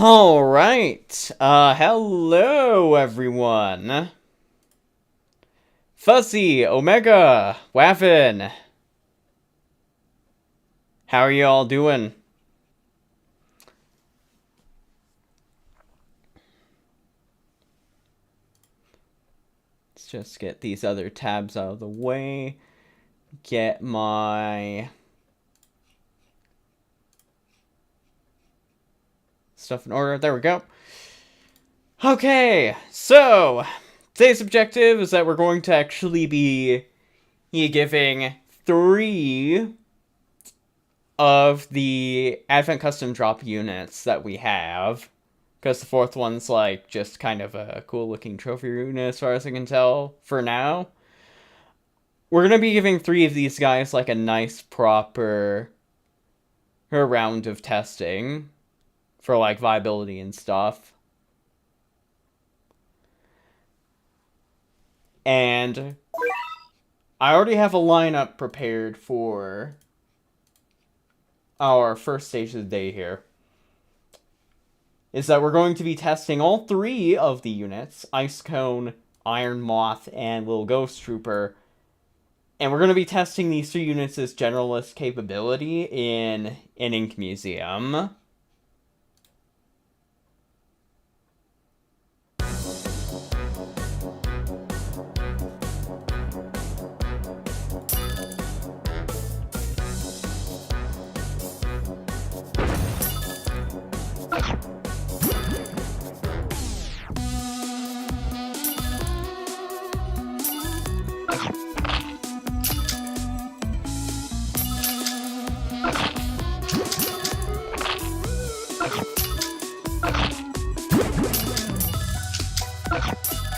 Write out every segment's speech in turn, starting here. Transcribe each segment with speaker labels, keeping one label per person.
Speaker 1: All right. Hello everyone. Fuzzy, Omega, Waffin. How are you all doing? Let's just get these other tabs out of the way. Get my stuff in order. There we go. Okay, so today's objective is that we're going to actually be giving 3 of the Advent Custom Drop units that we have. Because the 4th one's like just kind of a cool looking trophy unit as far as I can tell for now. We're going to be giving 3 of these guys like a nice proper round of testing for like viability and stuff. And I already have a lineup prepared for our first stage of the day here. Is that we're going to be testing all 3 of the units, Ice Cone, Iron Moth, and Little Ghost Trooper. And we're going to be testing these 3 units' generalist capability in an Ink Museum.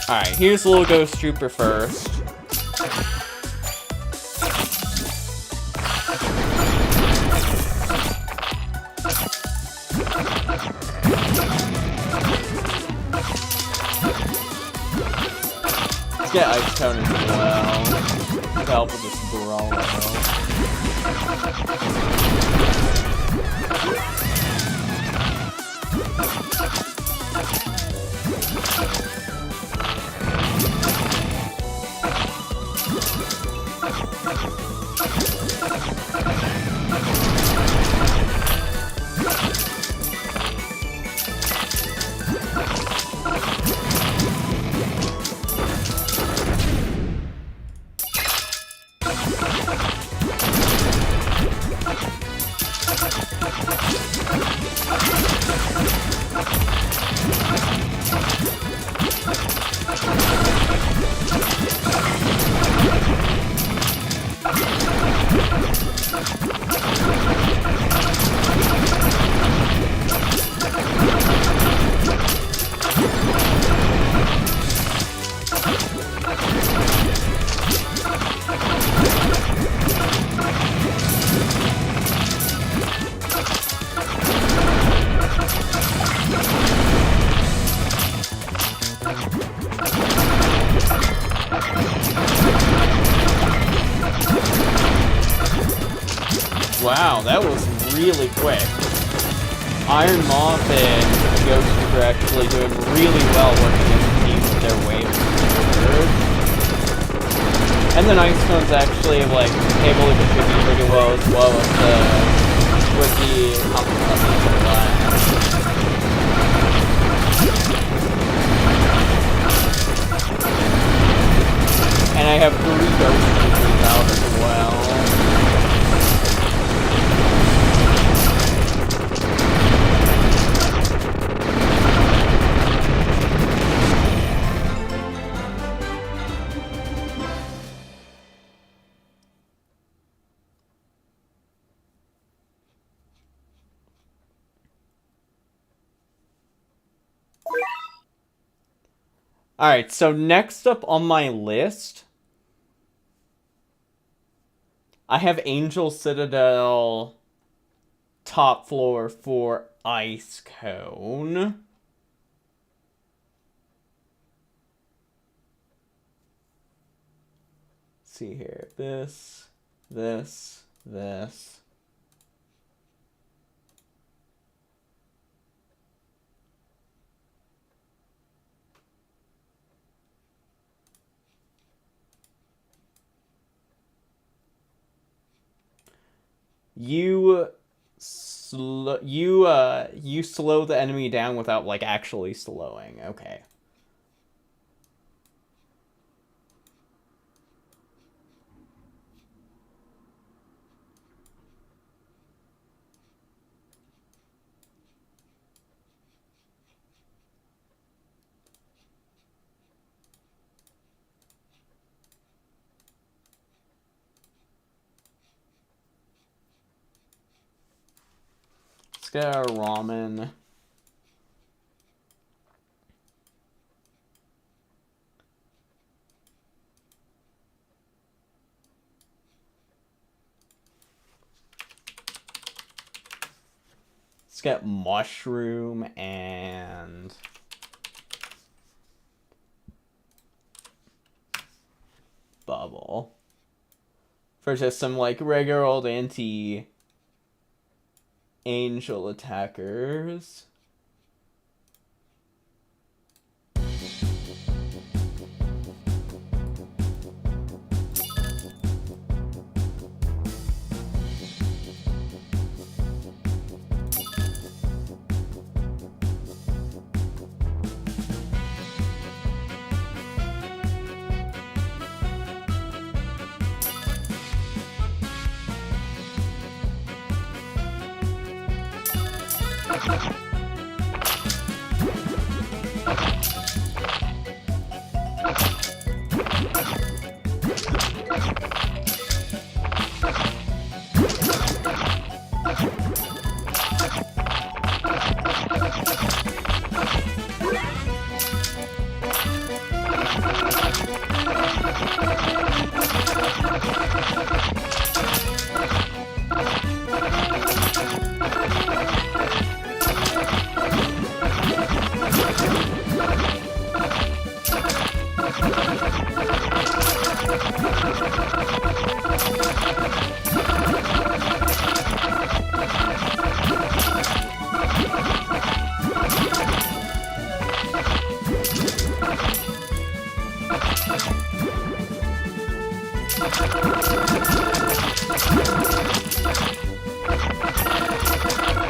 Speaker 1: Alright, here's Little Ghost Trooper first. Let's get Ice Cone as well to help with this brawl. Wow, that was really quick. Iron Moth and Ghost Trooper actually doing really well working as a team with their waves forward. And then Ice Cone's actually like able to contribute pretty well as well with the competition class. And I have 3 Ghost Troopers out as well. Alright, so next up on my list, I have Angel Citadel top floor for Ice Cone. Let's see here. This. you you slow the enemy down without like actually slowing. Okay. Let's get our ramen. Let's get mushroom and bubble for just some like regular old anti-angel attackers.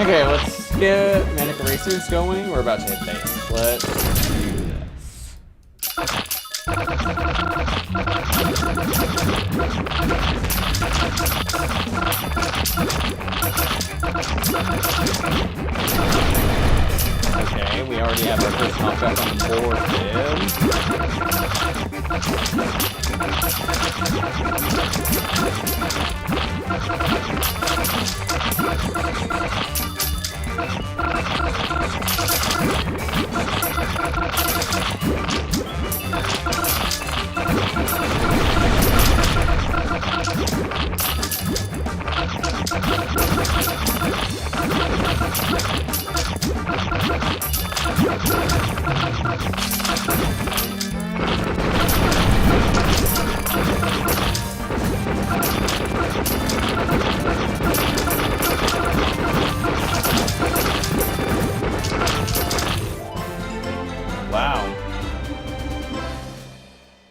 Speaker 1: Okay, let's get Manic Racers going. We're about to hit base. Let's do this. Okay, we already have our first knockback on the board Wow.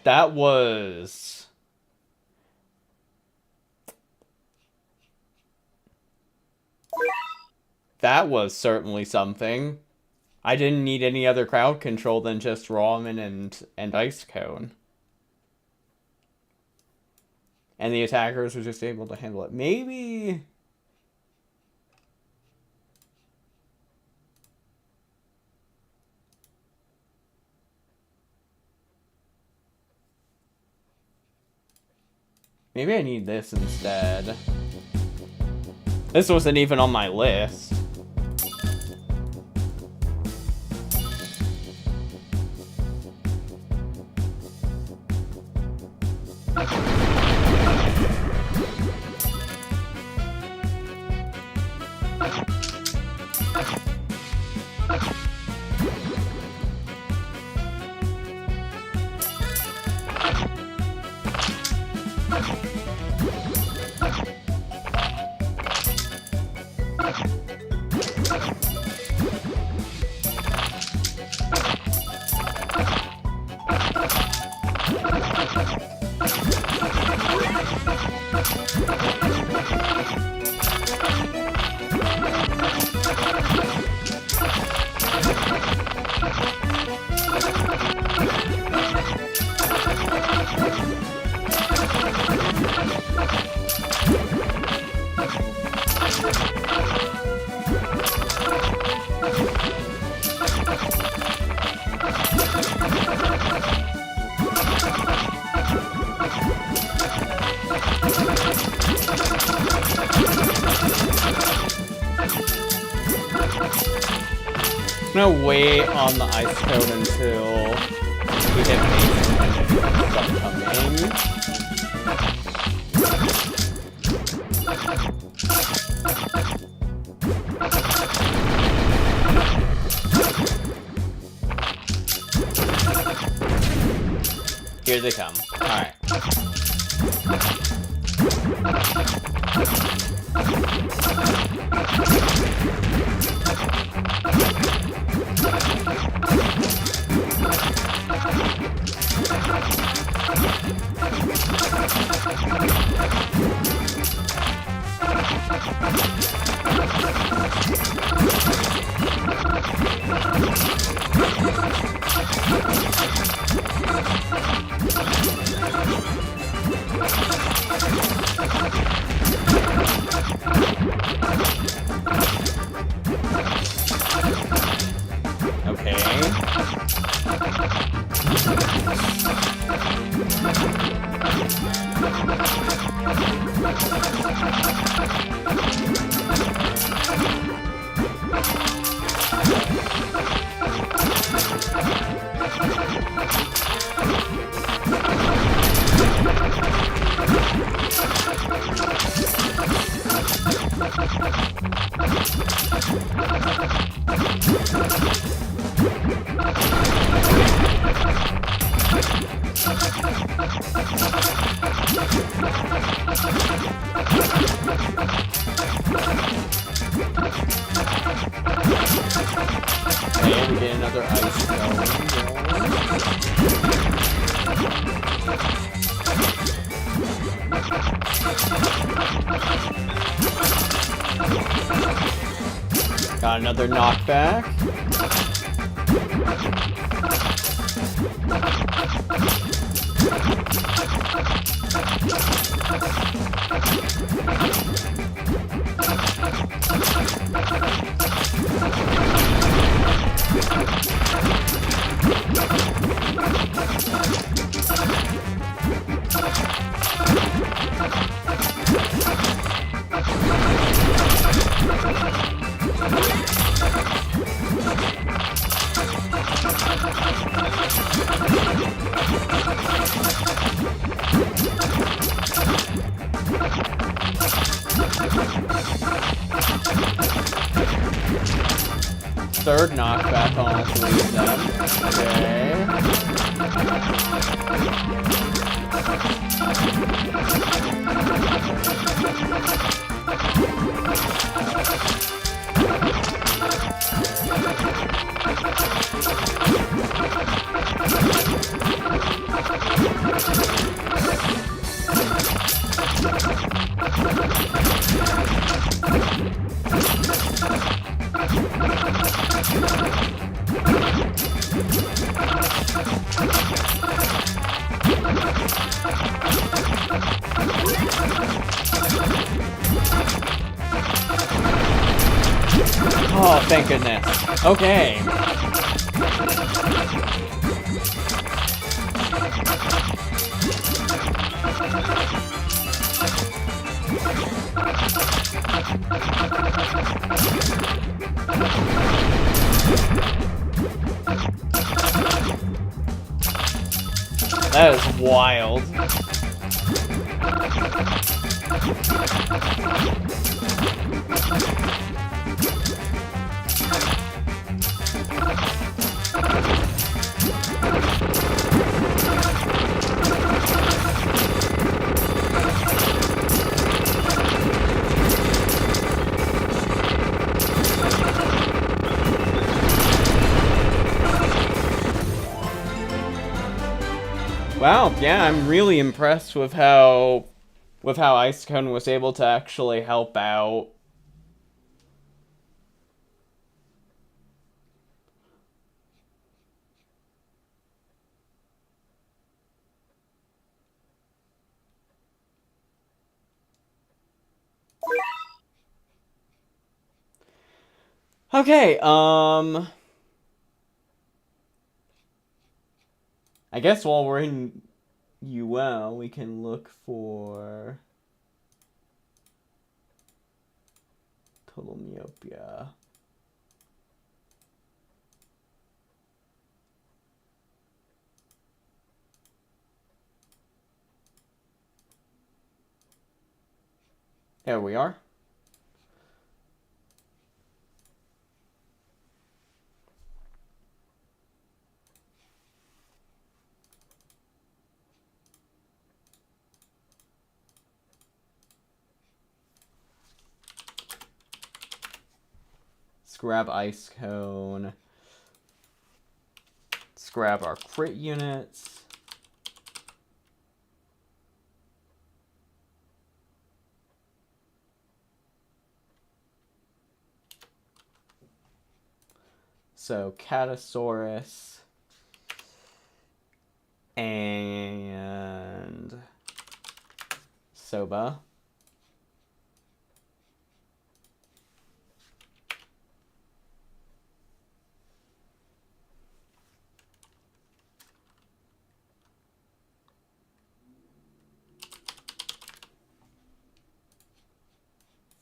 Speaker 1: That was... That was certainly something. I didn't need any other crowd control than just ramen and ice cone. And the attackers were just able to handle it. Maybe... Maybe I need this instead. This wasn't even on my list. gonna wait on the ice cone until we hit base and start coming. Here they come. Alright. Okay, we get another ice cone. Got another knockback. Third knockback on all three of them. Oh, thank goodness. Okay. That is wild. Wow, yeah, I'm really impressed with how Ice Cone was able to actually help out. Okay, I guess while we're in UL, we can look for total myopia. There we are. Let's grab Ice Cone. Let's grab our crit units. So, Catasaurus and Soba.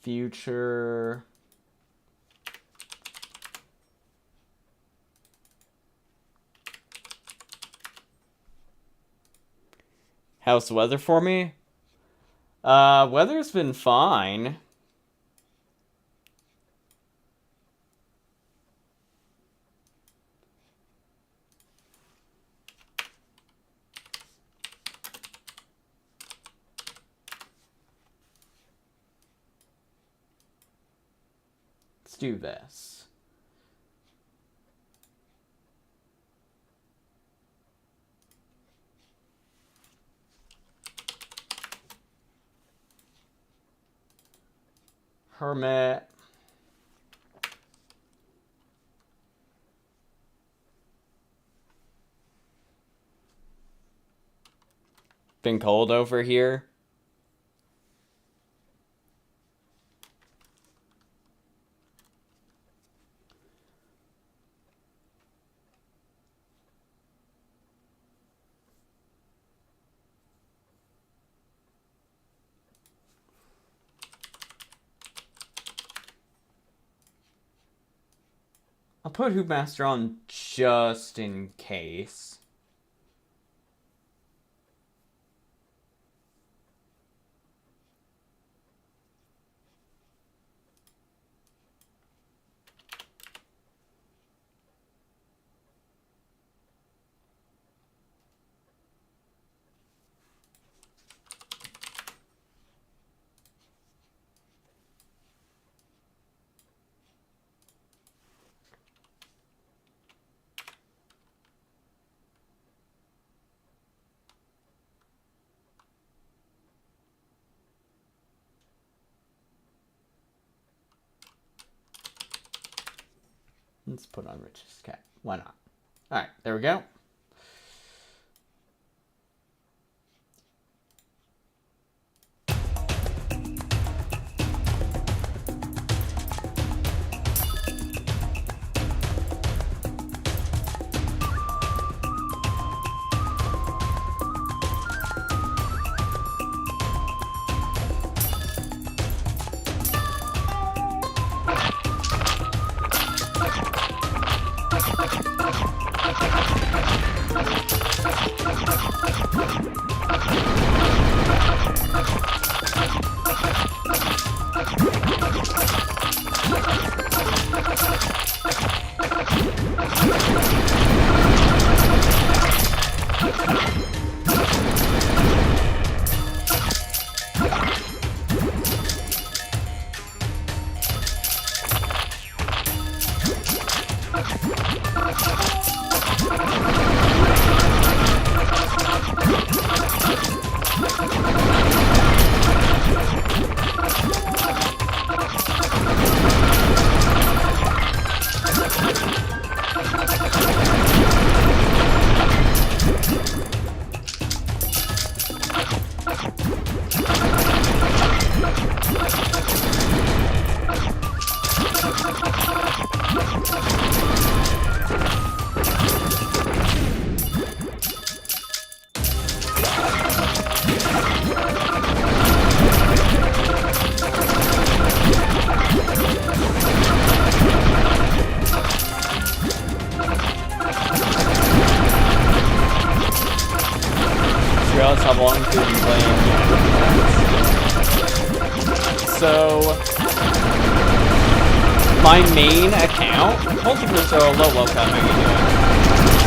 Speaker 1: Future. How's the weather for me? Weather's been fine. Let's do this. Hermit. Been cold over here. I'll put Hoopmaster on just in case. Let's put on Rich's Cat. Why not? Alright, there we go. Realize how long we've been playing. So, my main account, Multiverso, low welcome, how you doing?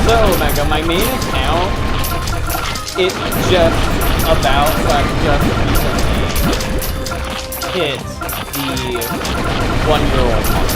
Speaker 1: So, Omega, my main account, it just about, just recently hit the 1-year-old mark.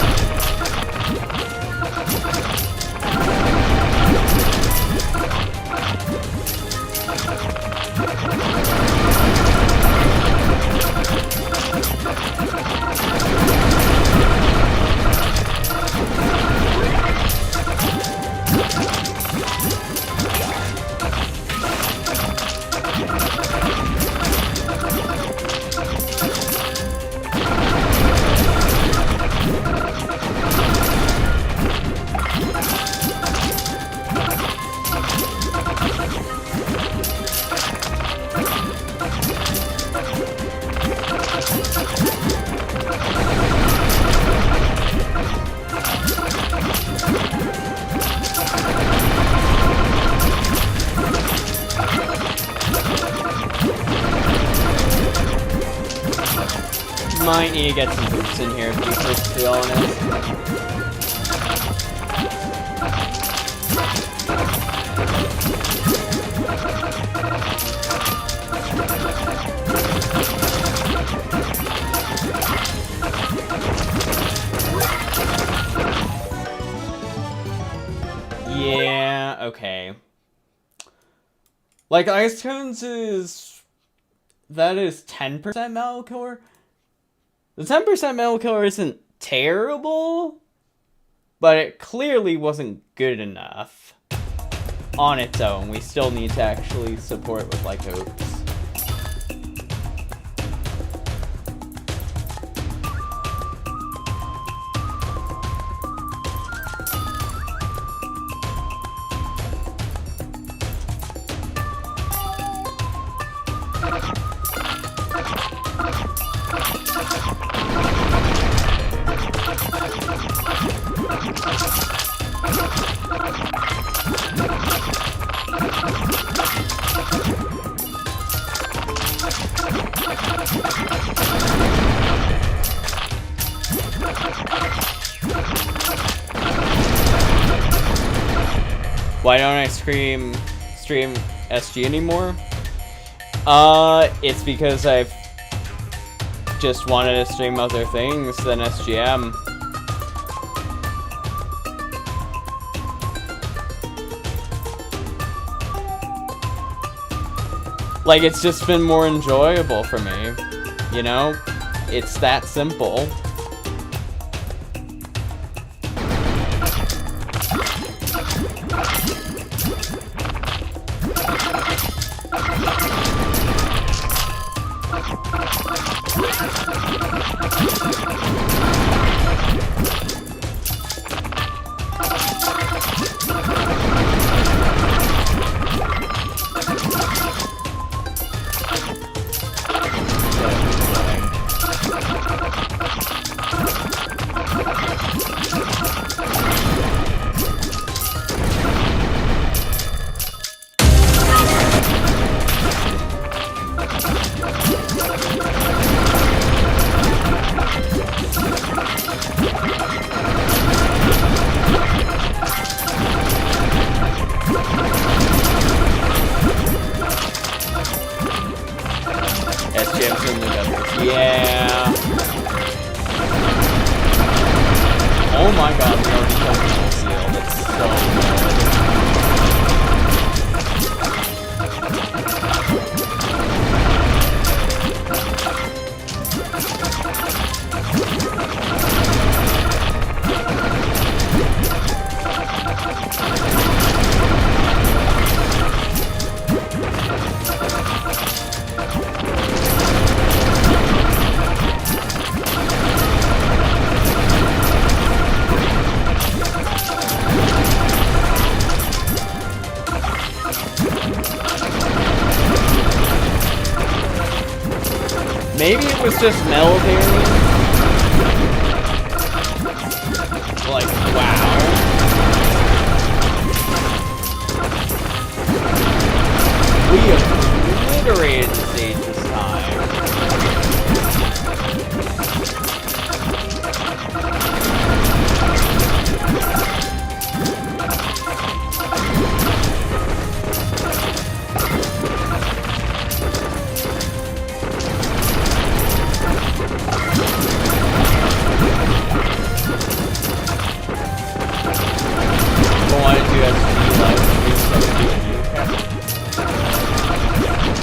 Speaker 1: Might need to get some boots in here, to be perfectly honest. Yeah, okay. Like, Ice Tones is... that is 10% Metal Killer? The 10% Metal Killer isn't terrible, but it clearly wasn't good enough on its own. We still need to actually support with, like, hopes. Why don't I stream SG anymore? It's because I've just wanted to stream other things than SGM. Like, it's just been more enjoyable for me, you know? It's that simple. Yeah. Oh my god, we already killed the seal. That's so maybe it was just Melvarian. Like, wow. We obliterated the stage this time.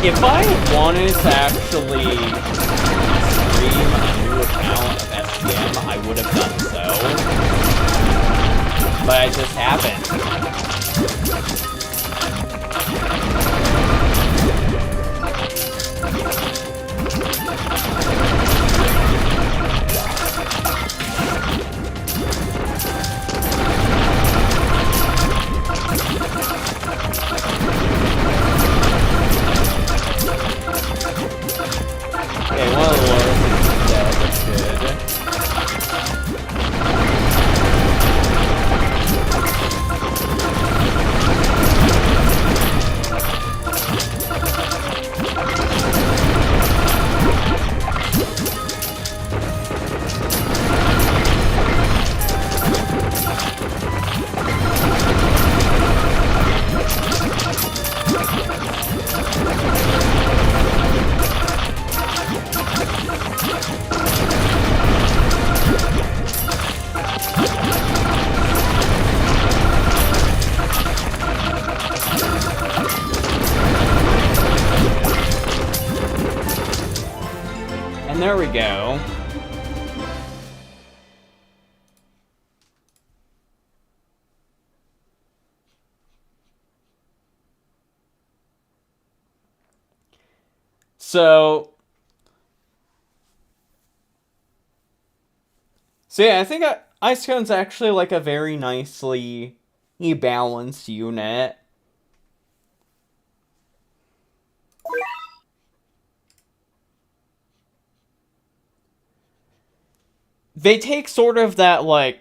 Speaker 1: If I wanted to actually stream a new account of SPM, I would have done so. But I just haven't. Okay, one of the lowers is dead, that's good. And there we go. So yeah, I think Icecone's actually like a very nicely balanced unit. They take sort of that, like,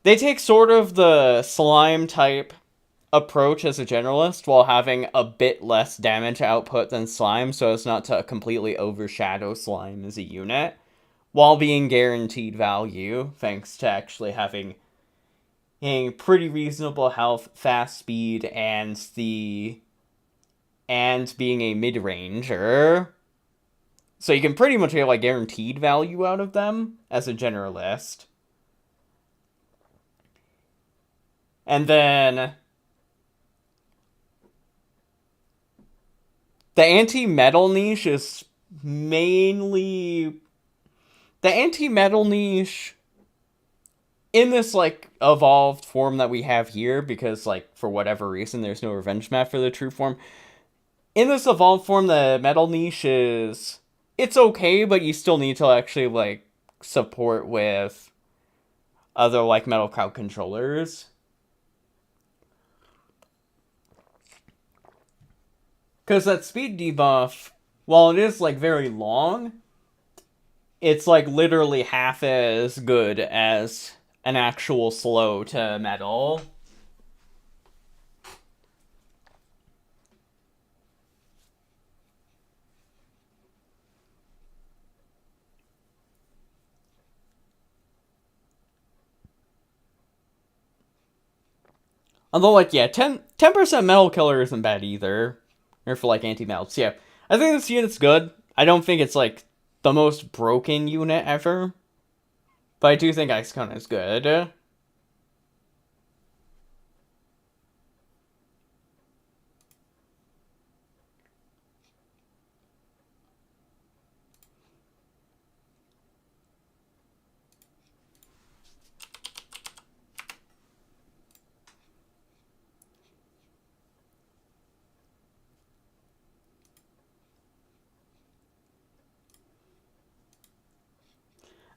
Speaker 1: they take sort of the slime type approach as a generalist while having a bit less damage output than slime so as not to completely overshadow slime as a unit, while being guaranteed value thanks to actually having a pretty reasonable health, fast speed, and being a mid-ranger. So you can pretty much get like guaranteed value out of them as a generalist. And then the anti-metal niche is mainly the anti-metal niche in this like evolved form that we have here, because like for whatever reason there's no revenge map for the true form. In this evolved form, the metal niche is, it's okay, but you still need to actually like support with other like metal crowd controllers. Because that speed debuff, while it is like very long, it's like literally half as good as an actual slow to metal. Although, like, yeah, 10% metal killer isn't bad either. Or for, like, anti-melts, yeah. I think this unit's good. I don't think it's, like, the most broken unit ever. But I do think Icecone is good.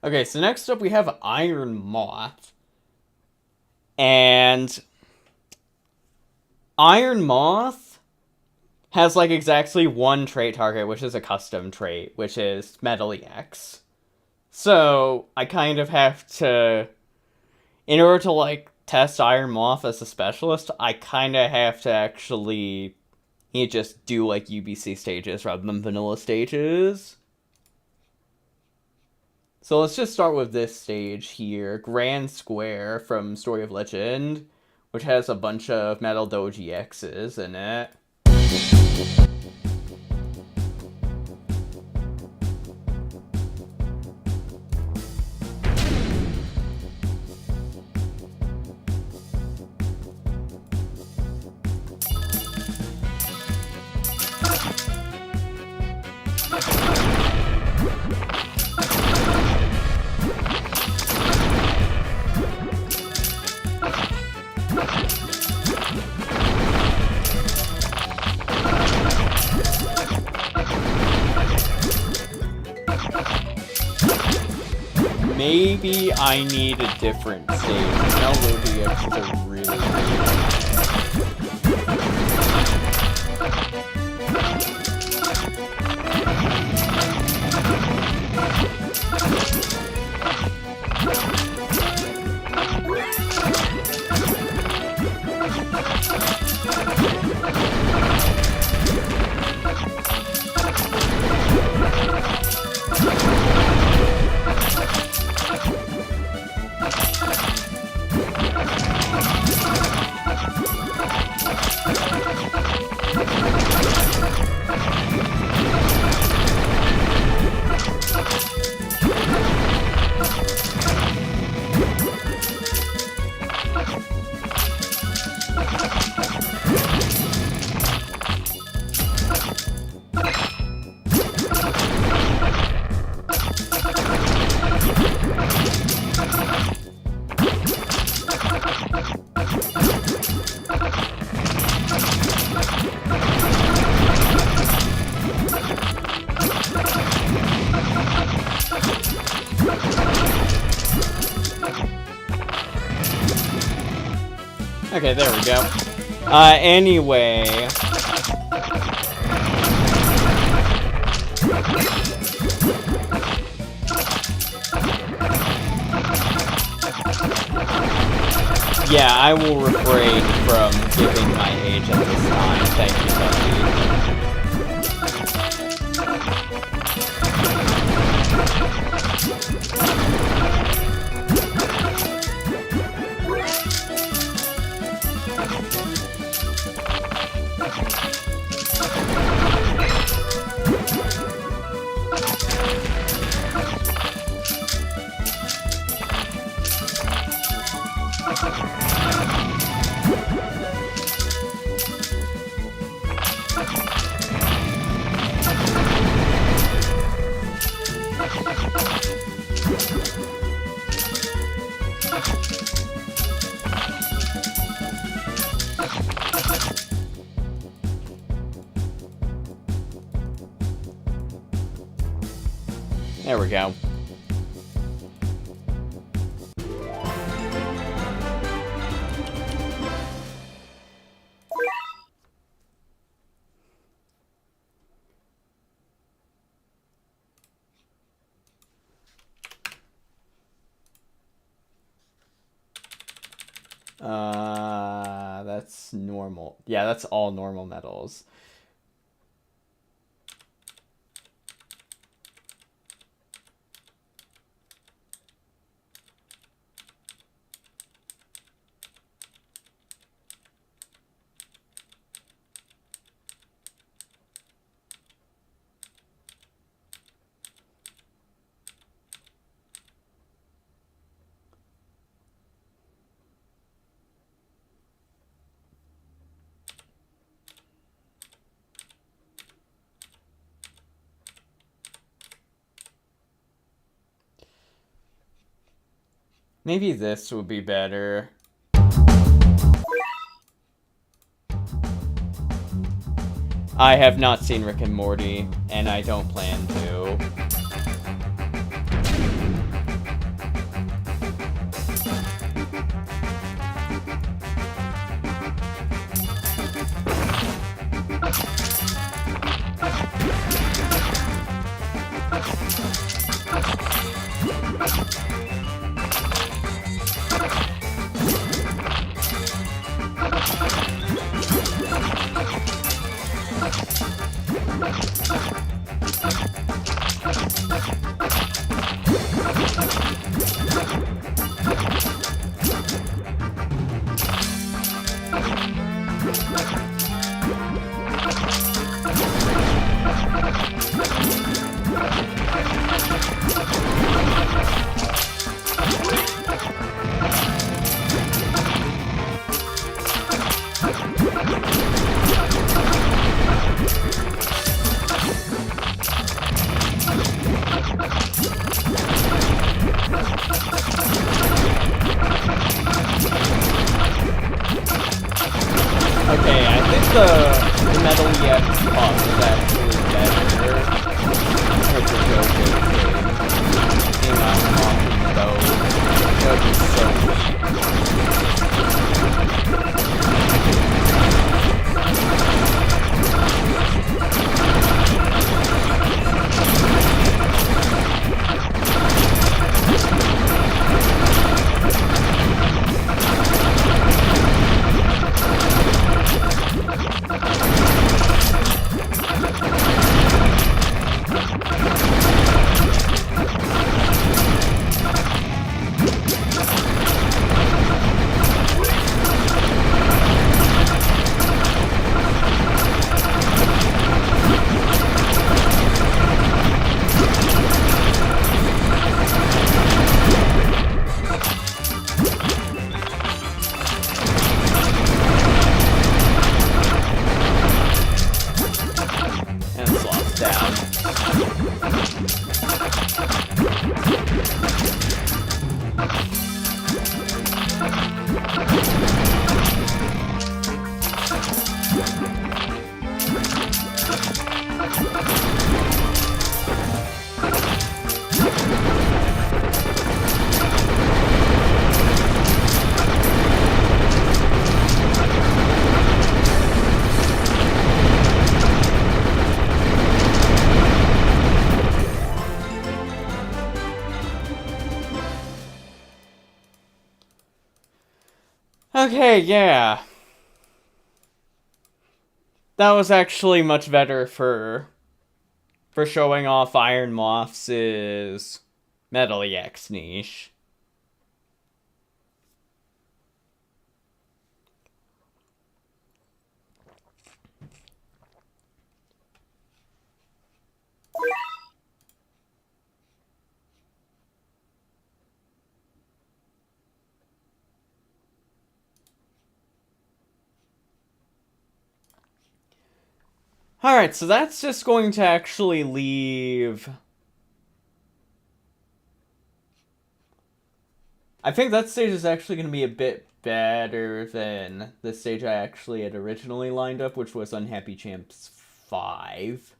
Speaker 1: Okay, so next up we have Iron Moth. And Iron Moth has like exactly one trait target, which is a custom trait, which is Metal EX. So I kind of have to, in order to like test Iron Moth as a specialist, I kind of have to actually just do like UBC stages rather than vanilla stages. So let's just start with this stage here, Grand Square from Story of Legend, which has a bunch of Metal Doji X's in it. Maybe I need a different stage. Now Lugia is a really weird. Okay, there we go. Anyway. Yeah, I will refrain from giving my age at this time. Thank you, Bucky. There we go. That's normal. Yeah, that's all normal medals. Maybe this would be better. I have not seen Rick and Morty, and I don't plan to. the Metal EX buff is actually better. It's a joke, you know, I'm though. It would be so okay, yeah. That was actually much better for showing off Iron Moth's Metal EX niche. Alright, so that's just going to actually leave... I think that stage is actually going to be a bit better than the stage I actually had originally lined up, which was Unhappy Champs 5.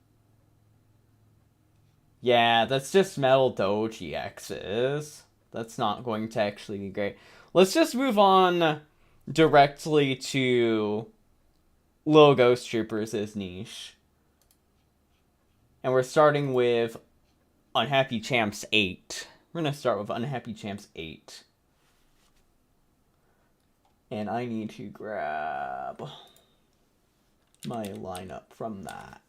Speaker 1: Yeah, that's just Metal Doji X's. That's not going to actually be great. Let's just move on directly to Little Ghost Troopers' niche. And we're starting with Unhappy Champs 8. We're going to start with Unhappy Champs 8. And I need to grab my lineup from that.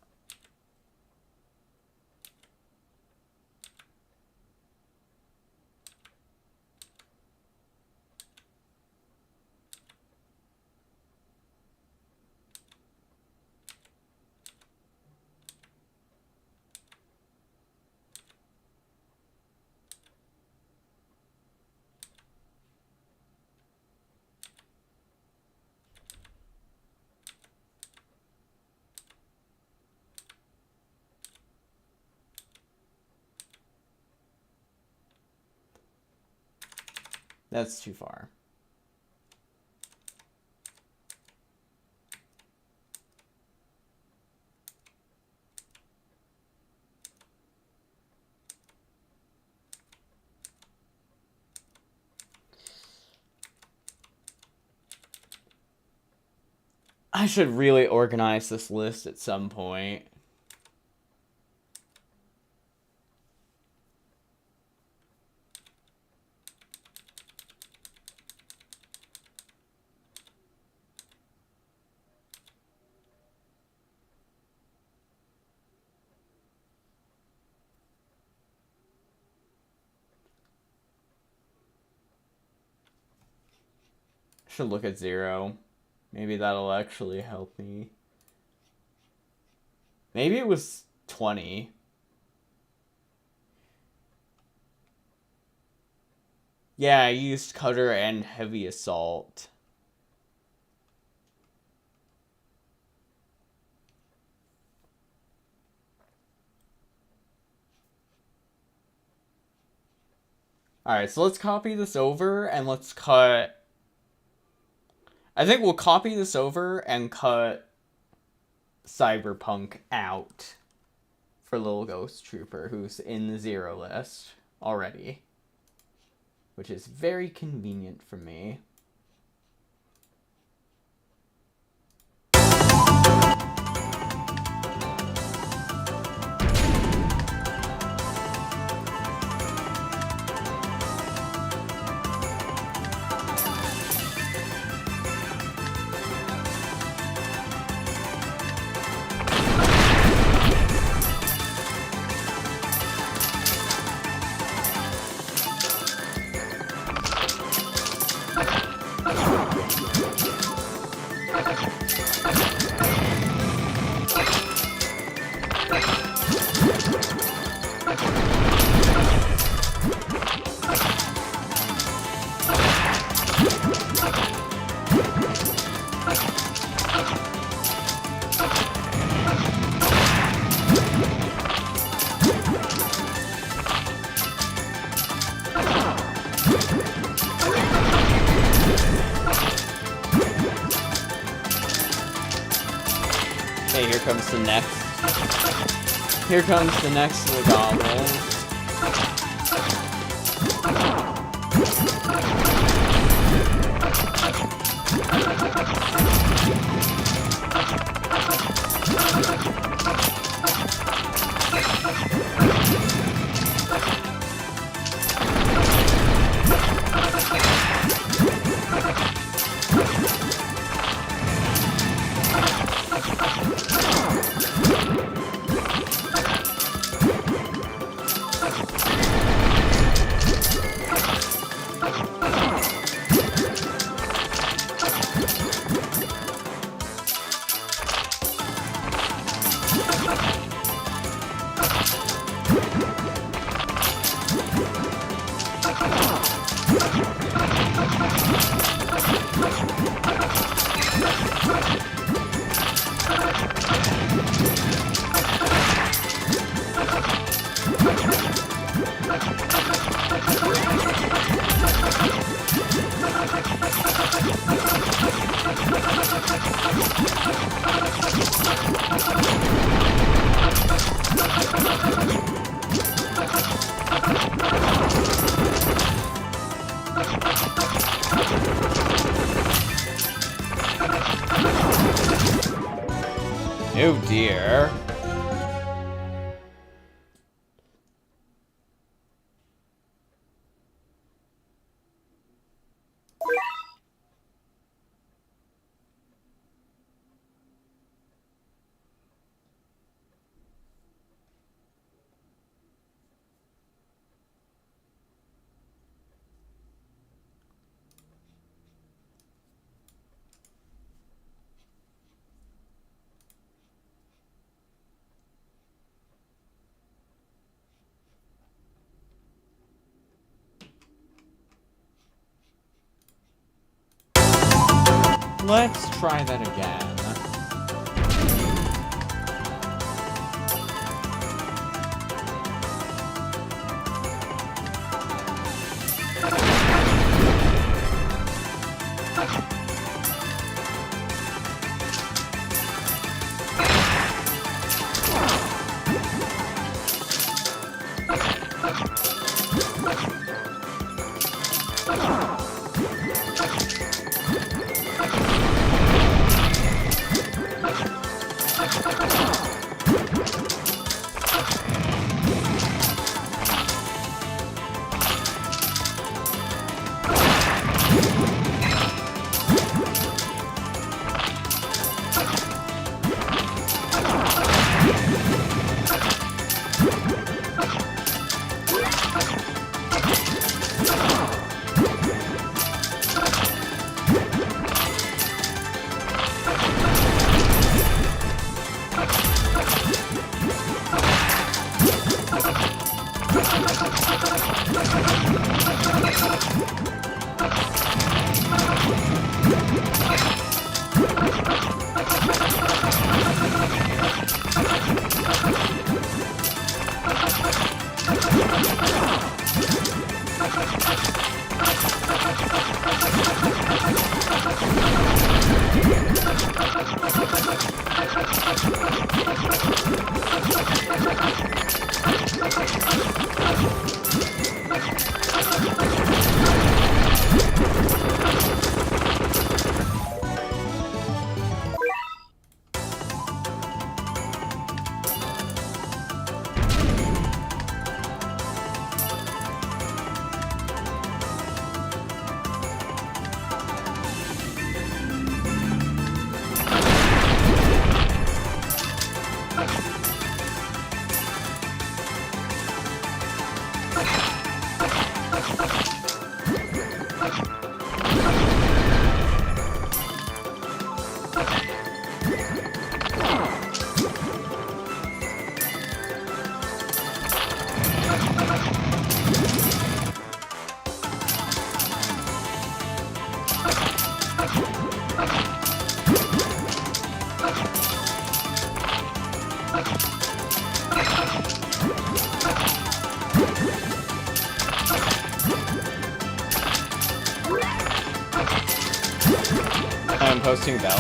Speaker 1: That's too far. I should really organize this list at some point. Should look at 0. Maybe that'll actually help me. Maybe it was 20. Yeah, I used Cutter and Heavy Assault. Alright, so let's copy this over and let's cut... I think we'll copy this over and cut Cyberpunk out for little Ghost Trooper, who's in the 0 list already, which is very convenient for me. Okay, here comes the next. Here comes the next of the goblins. Oh dear. Let's try that again. posting about.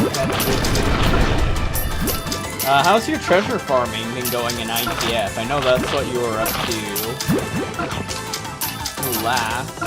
Speaker 1: How's your treasure farming been going in ITF? I know that's what you were up to last.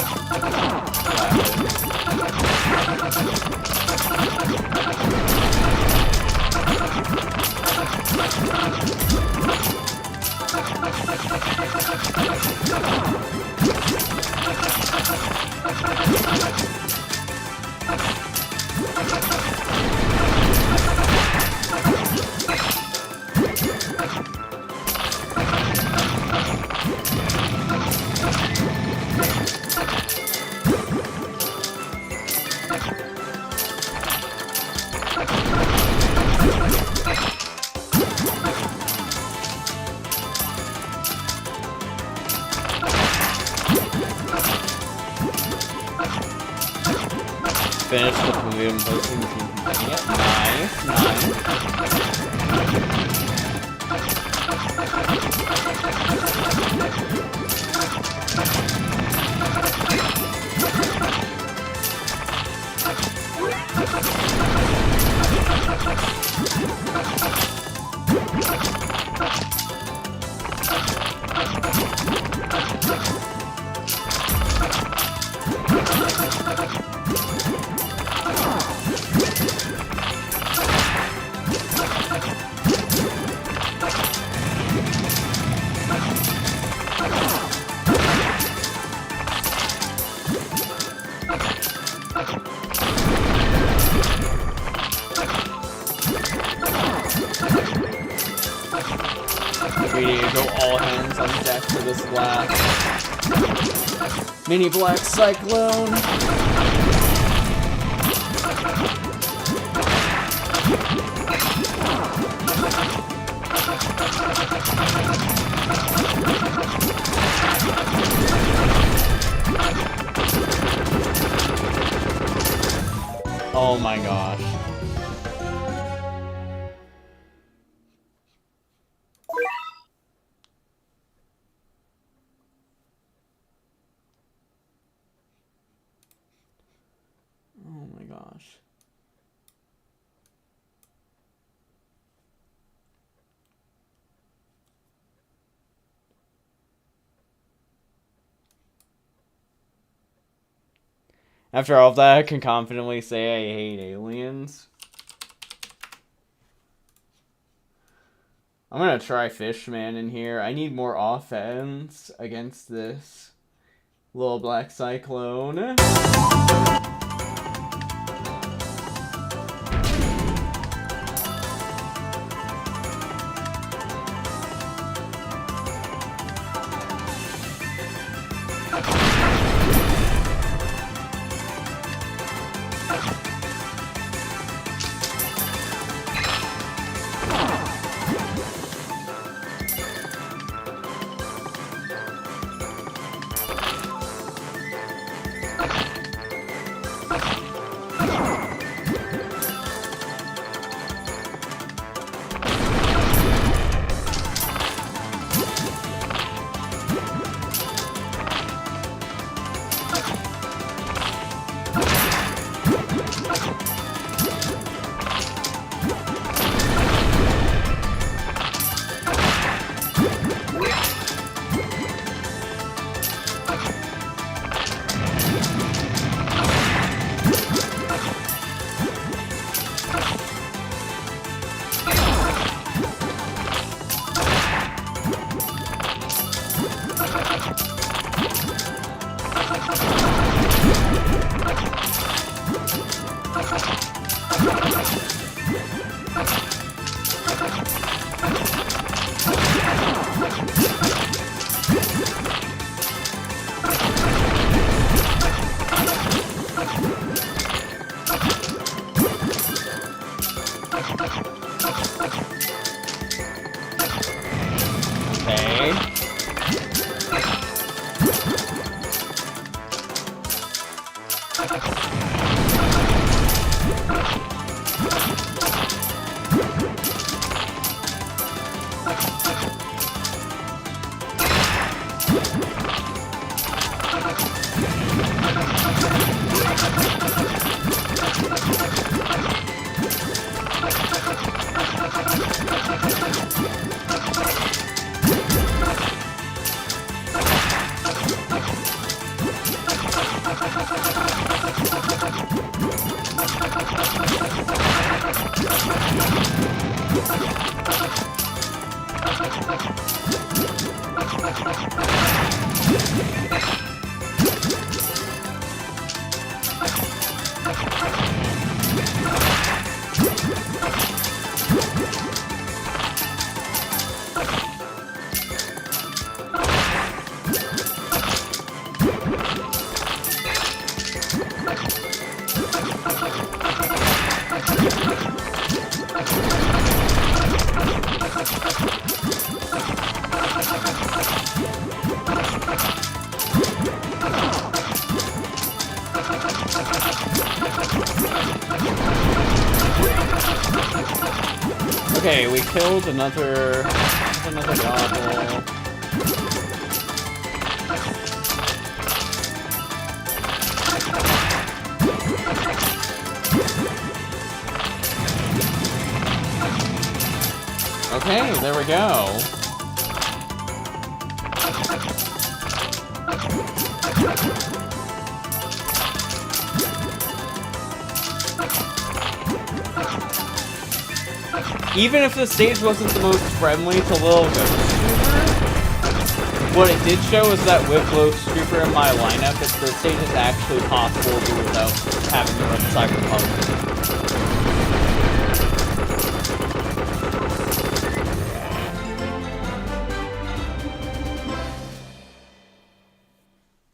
Speaker 1: Finish the pavilion posting the team company. Yep, nice. We need to go all hands on deck for this last mini black cyclone. Oh my gosh. Oh my gosh. After all of that, I can confidently say I hate aliens. I'm gonna try Fishman in here. I need more offense against this little black cyclone. killed another gobble. Okay, there we go. Even if the stage wasn't the most friendly to Little Ghost Trooper, what it did show is that with Ghost Trooper in my lineup, the stage is actually possible to do without having to run Cyberpunk.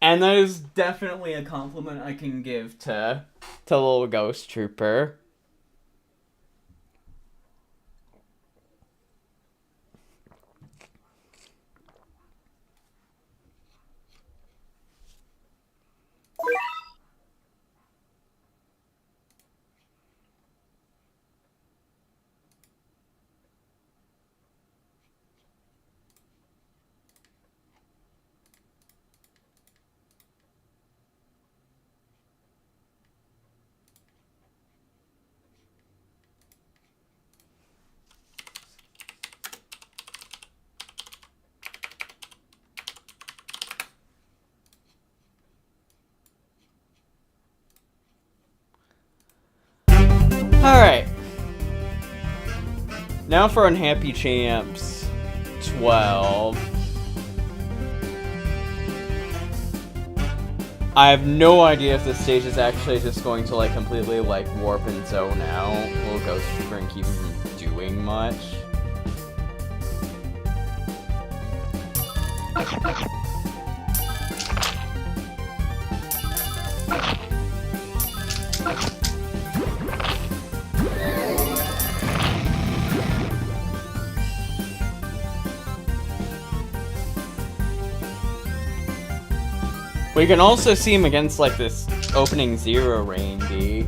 Speaker 1: And that is definitely a compliment I can give to Little Ghost Trooper. Alright. Now for Unhappy Champs 12. I have no idea if this stage is actually just going to like completely like warp and zone out Little Ghost Trooper and keep him from doing much. We can also see him against, like, this opening 0 Randy.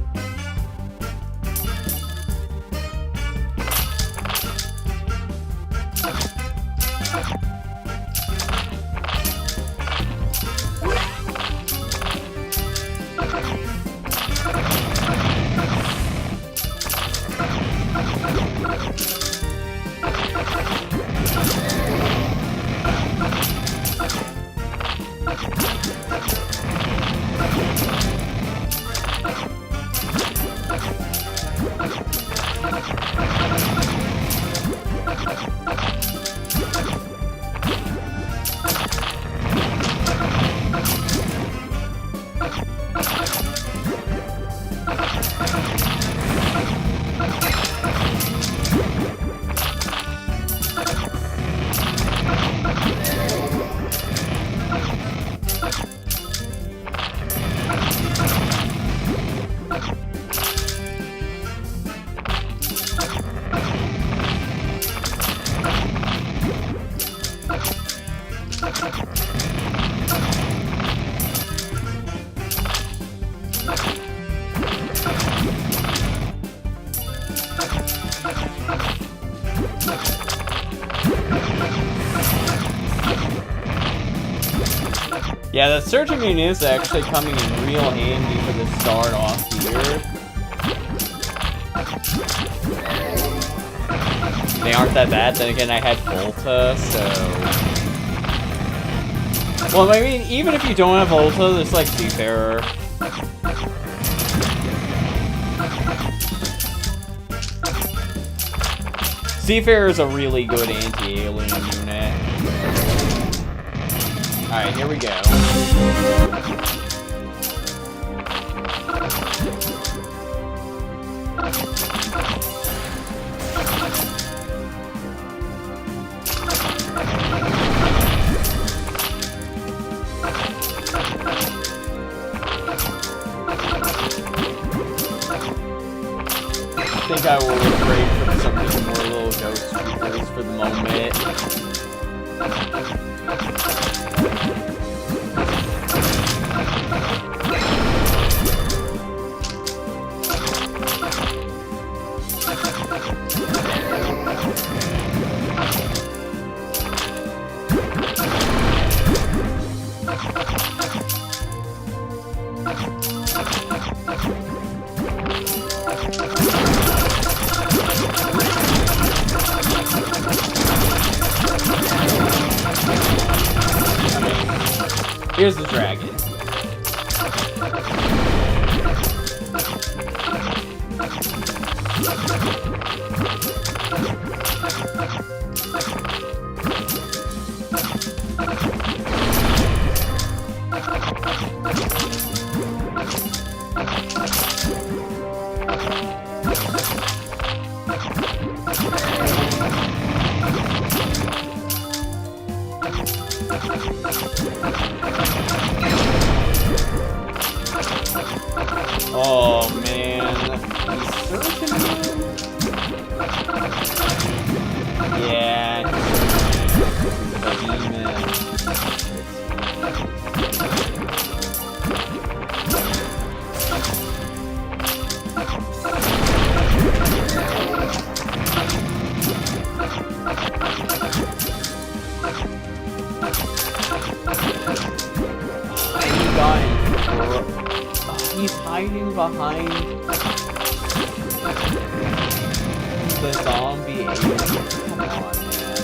Speaker 1: Yeah, that Surge Immune is actually coming in real handy for the start off here. They aren't that bad, then again I had Volta, so... Well, I mean, even if you don't have Volta, there's like Seafarer. Seafarer is a really good anti-alien unit. Alright, here we go. I think I will trade for something more Little Ghost Troopers for the moment. Here's the dragon. Oh man, he's certain. Yeah, he's hiding behind the zombie alien. Come on, man.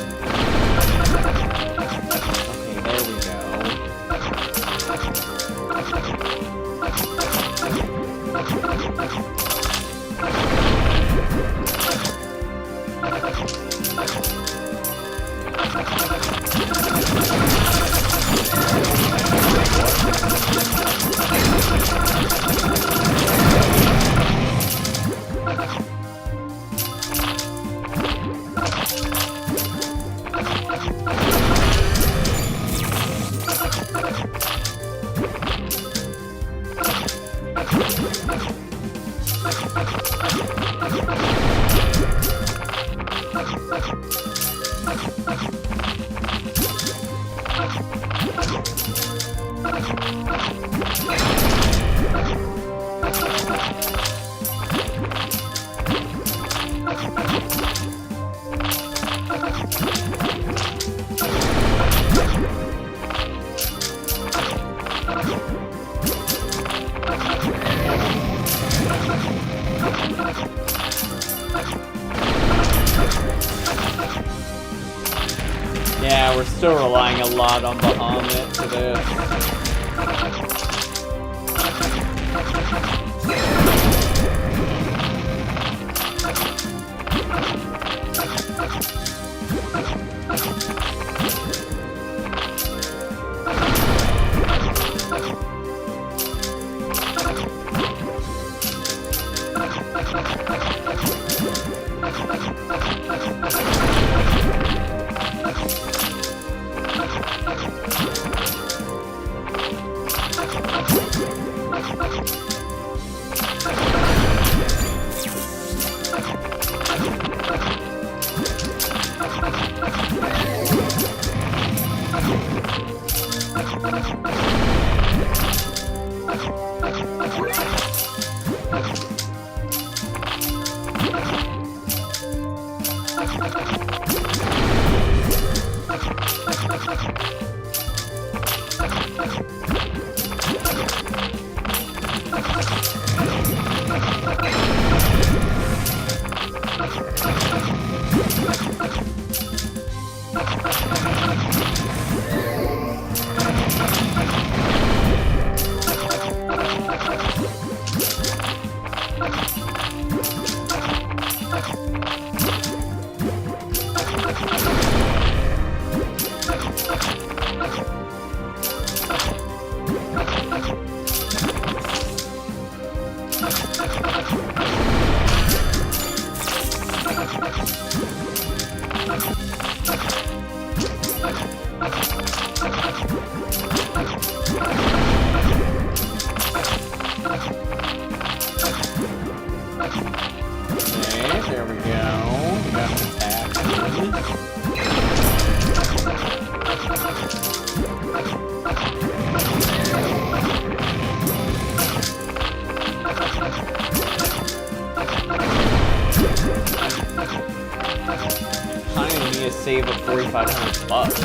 Speaker 1: Okay, there we go. Yeah, we're still relying a lot on Bahamut for this. Save up 4,500 bucks.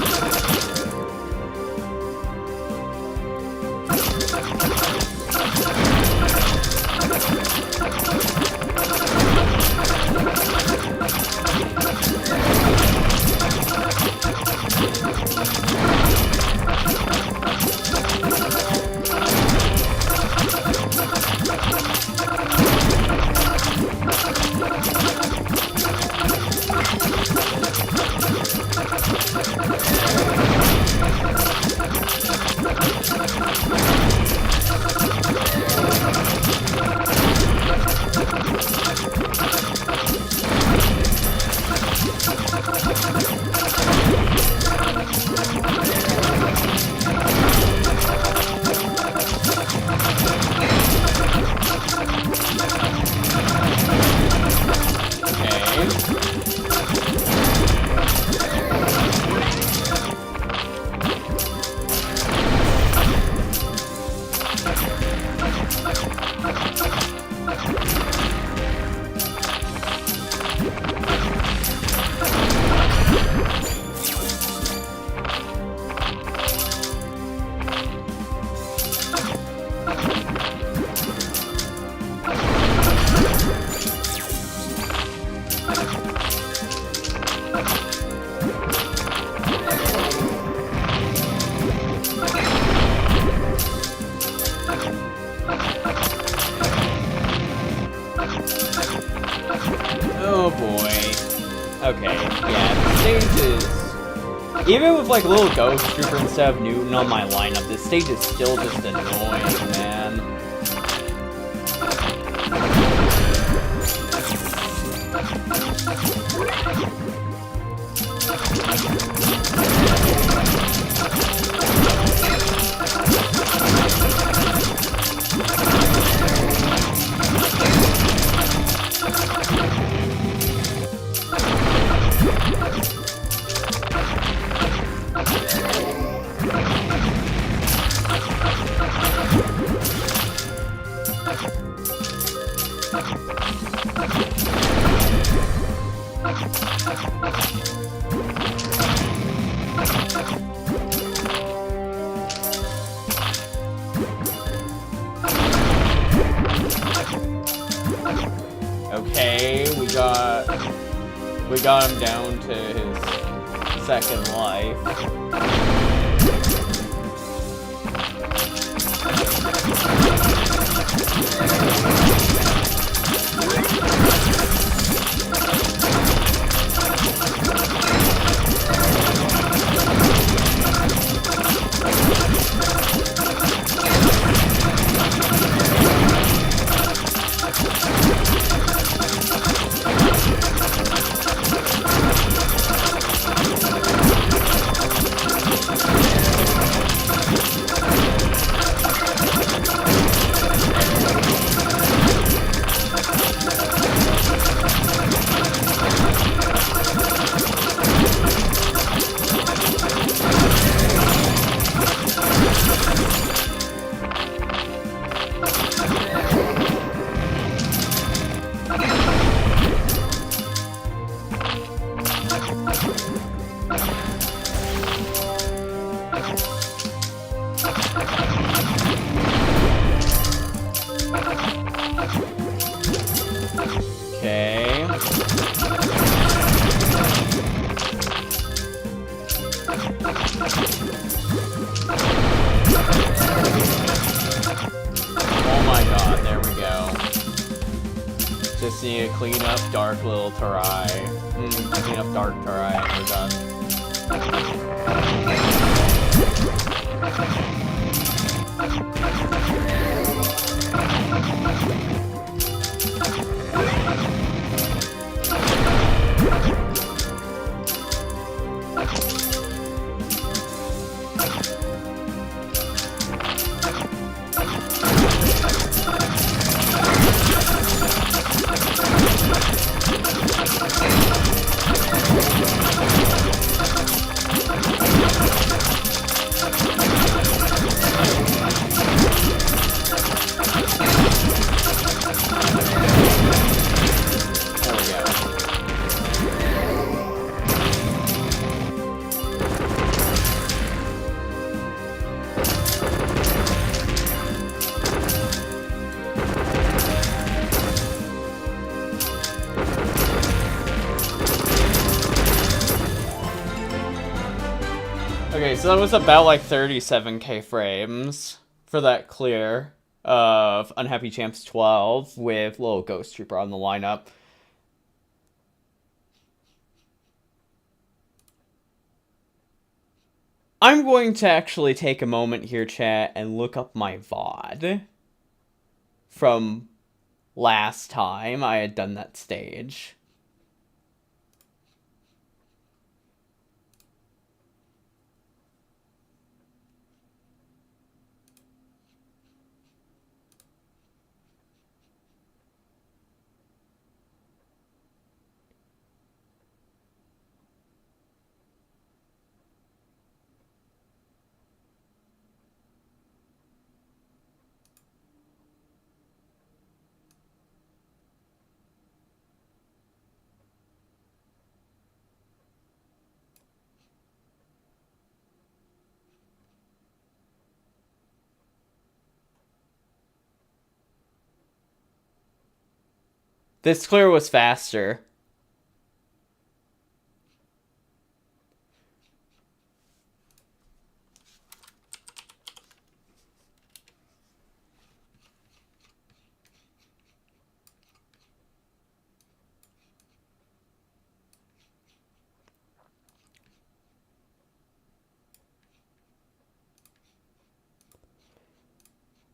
Speaker 1: Even with like little Ghost Trooper instead of Newton on my lineup, this stage is still just annoying, man. Okay, we got him down to his second life. Okay. Oh my god, there we go. Just need to clean up Dark Little Tarai. Clean up Dark Tarai and we're done. Okay, so that was about like 37k frames for that clear of Unhappy Champs 12 with Little Ghost Trooper on the lineup. I'm going to actually take a moment here, chat, and look up my VOD from last time I had done that stage. This clear was faster.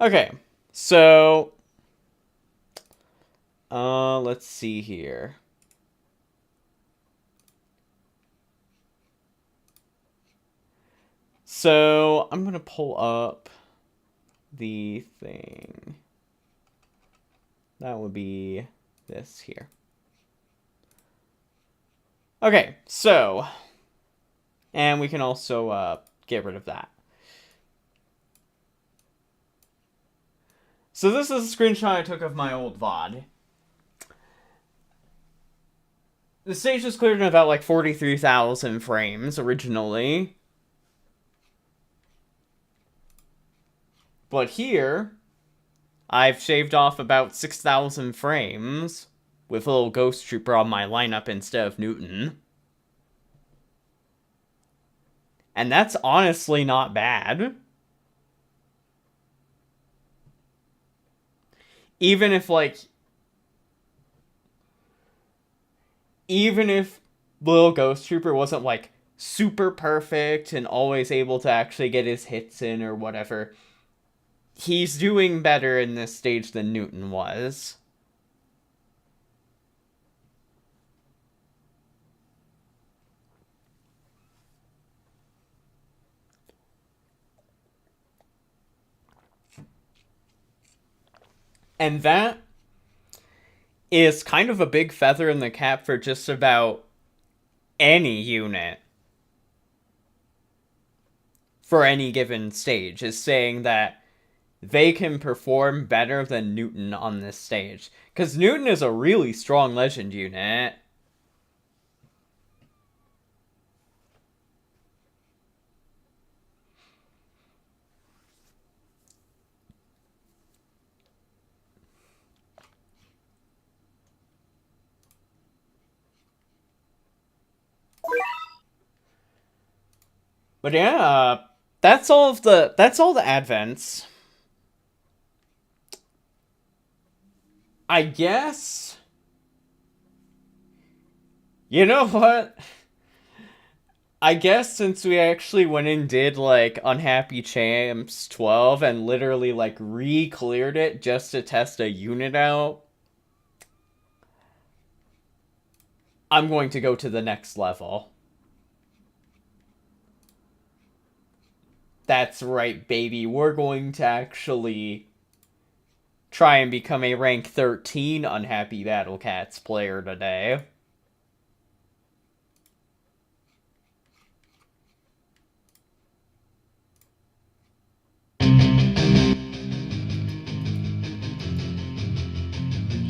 Speaker 1: Okay, so let's see here. So I'm gonna pull up the thing. That would be this here. Okay, so, and we can also get rid of that. So this is a screenshot I took of my old VOD. The stage was cleared in about like 43,000 frames originally. But here, I've shaved off about 6,000 frames with a little Ghost Trooper on my lineup instead of Newton. And that's honestly not bad. Even if little Ghost Trooper wasn't like super perfect and always able to actually get his hits in or whatever, he's doing better in this stage than Newton was. And that is kind of a big feather in the cap for just about any unit for any given stage, is saying that they can perform better than Newton on this stage. Because Newton is a really strong legend unit. But yeah, that's all the advents. I guess. You know what? I guess since we actually went and did like Unhappy Champs 12 and literally like re-cleared it just to test a unit out, I'm going to go to the next level. That's right, baby. We're going to actually try and become a rank 13 Unhappy Battle Cats player today.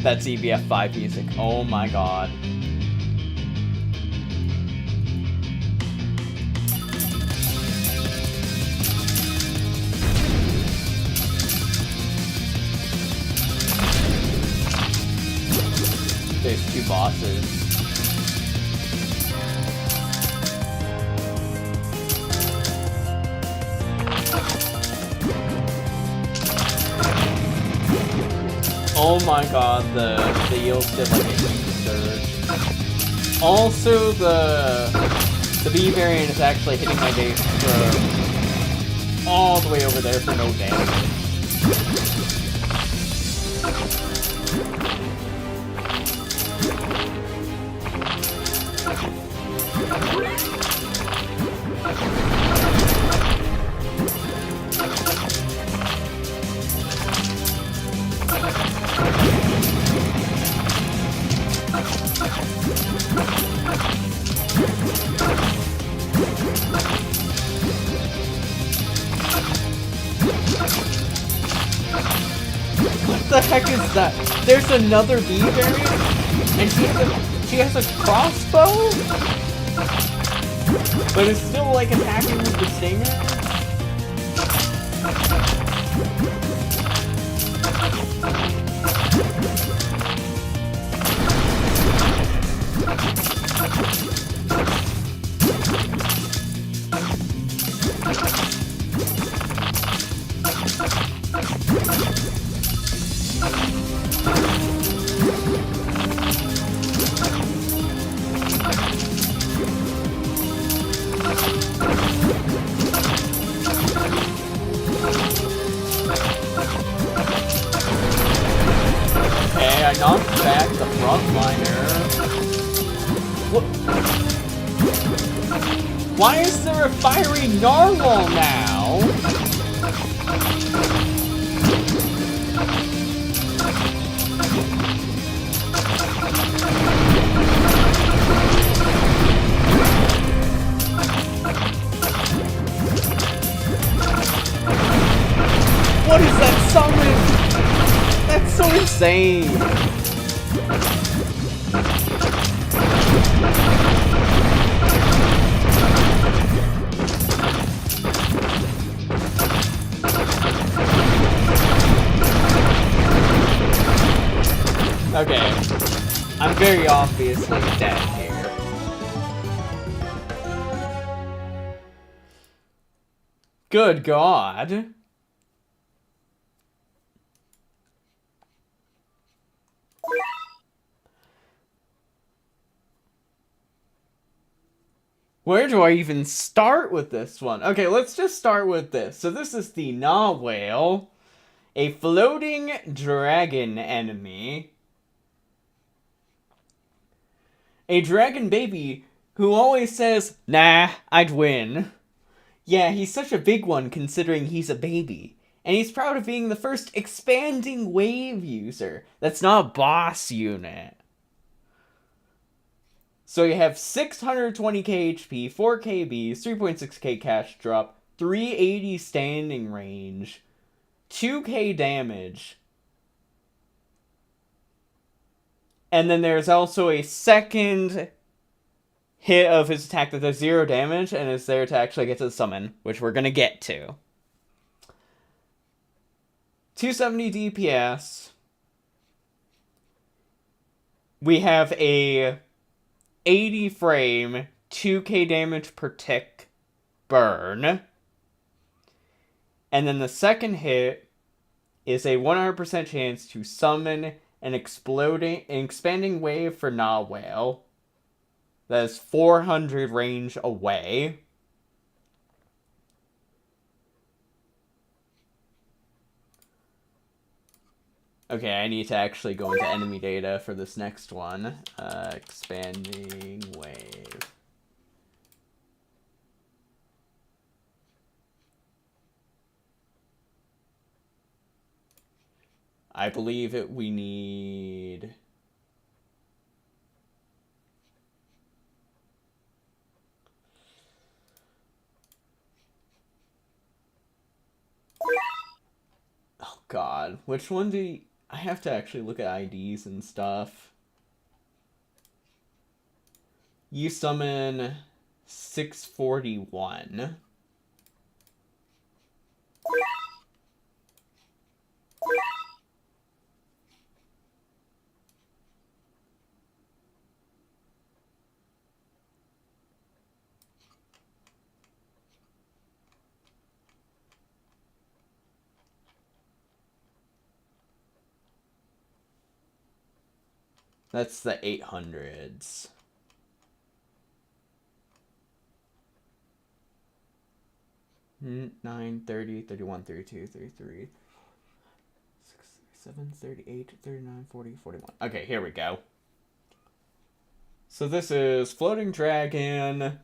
Speaker 1: That's EBF 5 music. Oh my god. There's two bosses. Oh my god, the yields did like a huge surge. Also, the B variant is actually hitting my base from all the way over there for no damage. What the heck is that? There's another B variant? And she has a crossbow? But it's still like attacking with the stinger? back the frontliner. What? Why is there a fiery narwhal now? What is that summon? That's so insane. Okay, I'm very obviously dead here. Good God. Where do I even start with this one? Okay, let's just start with this. So this is the Narwhal, a floating dragon enemy. A dragon baby who always says, nah, I'd win. Yeah, he's such a big one considering he's a baby. And he's proud of being the first expanding wave user that's not a boss unit. So you have 620k HP, 4k B, 3.6k cash drop, 380 standing range, 2k damage. And then there's also a second hit of his attack that does 0 damage and is there to actually get to the summon, which we're going to get to. 270 DPS. We have a 80 frame, 2k damage per tick burn. And then the second hit is a 100% chance to summon an expanding wave for Narwhal. That is 400 range away. Okay, I need to actually go into enemy data for this next one. Expanding wave. I believe we need... Oh God, which one do you... I have to actually look at IDs and stuff. You summon 641. That's the 800s. Mm, 9, 30, 31, 32, 33, 6, 37, 38, 39, 40, 41. Okay, here we go. So this is Floating Dragon,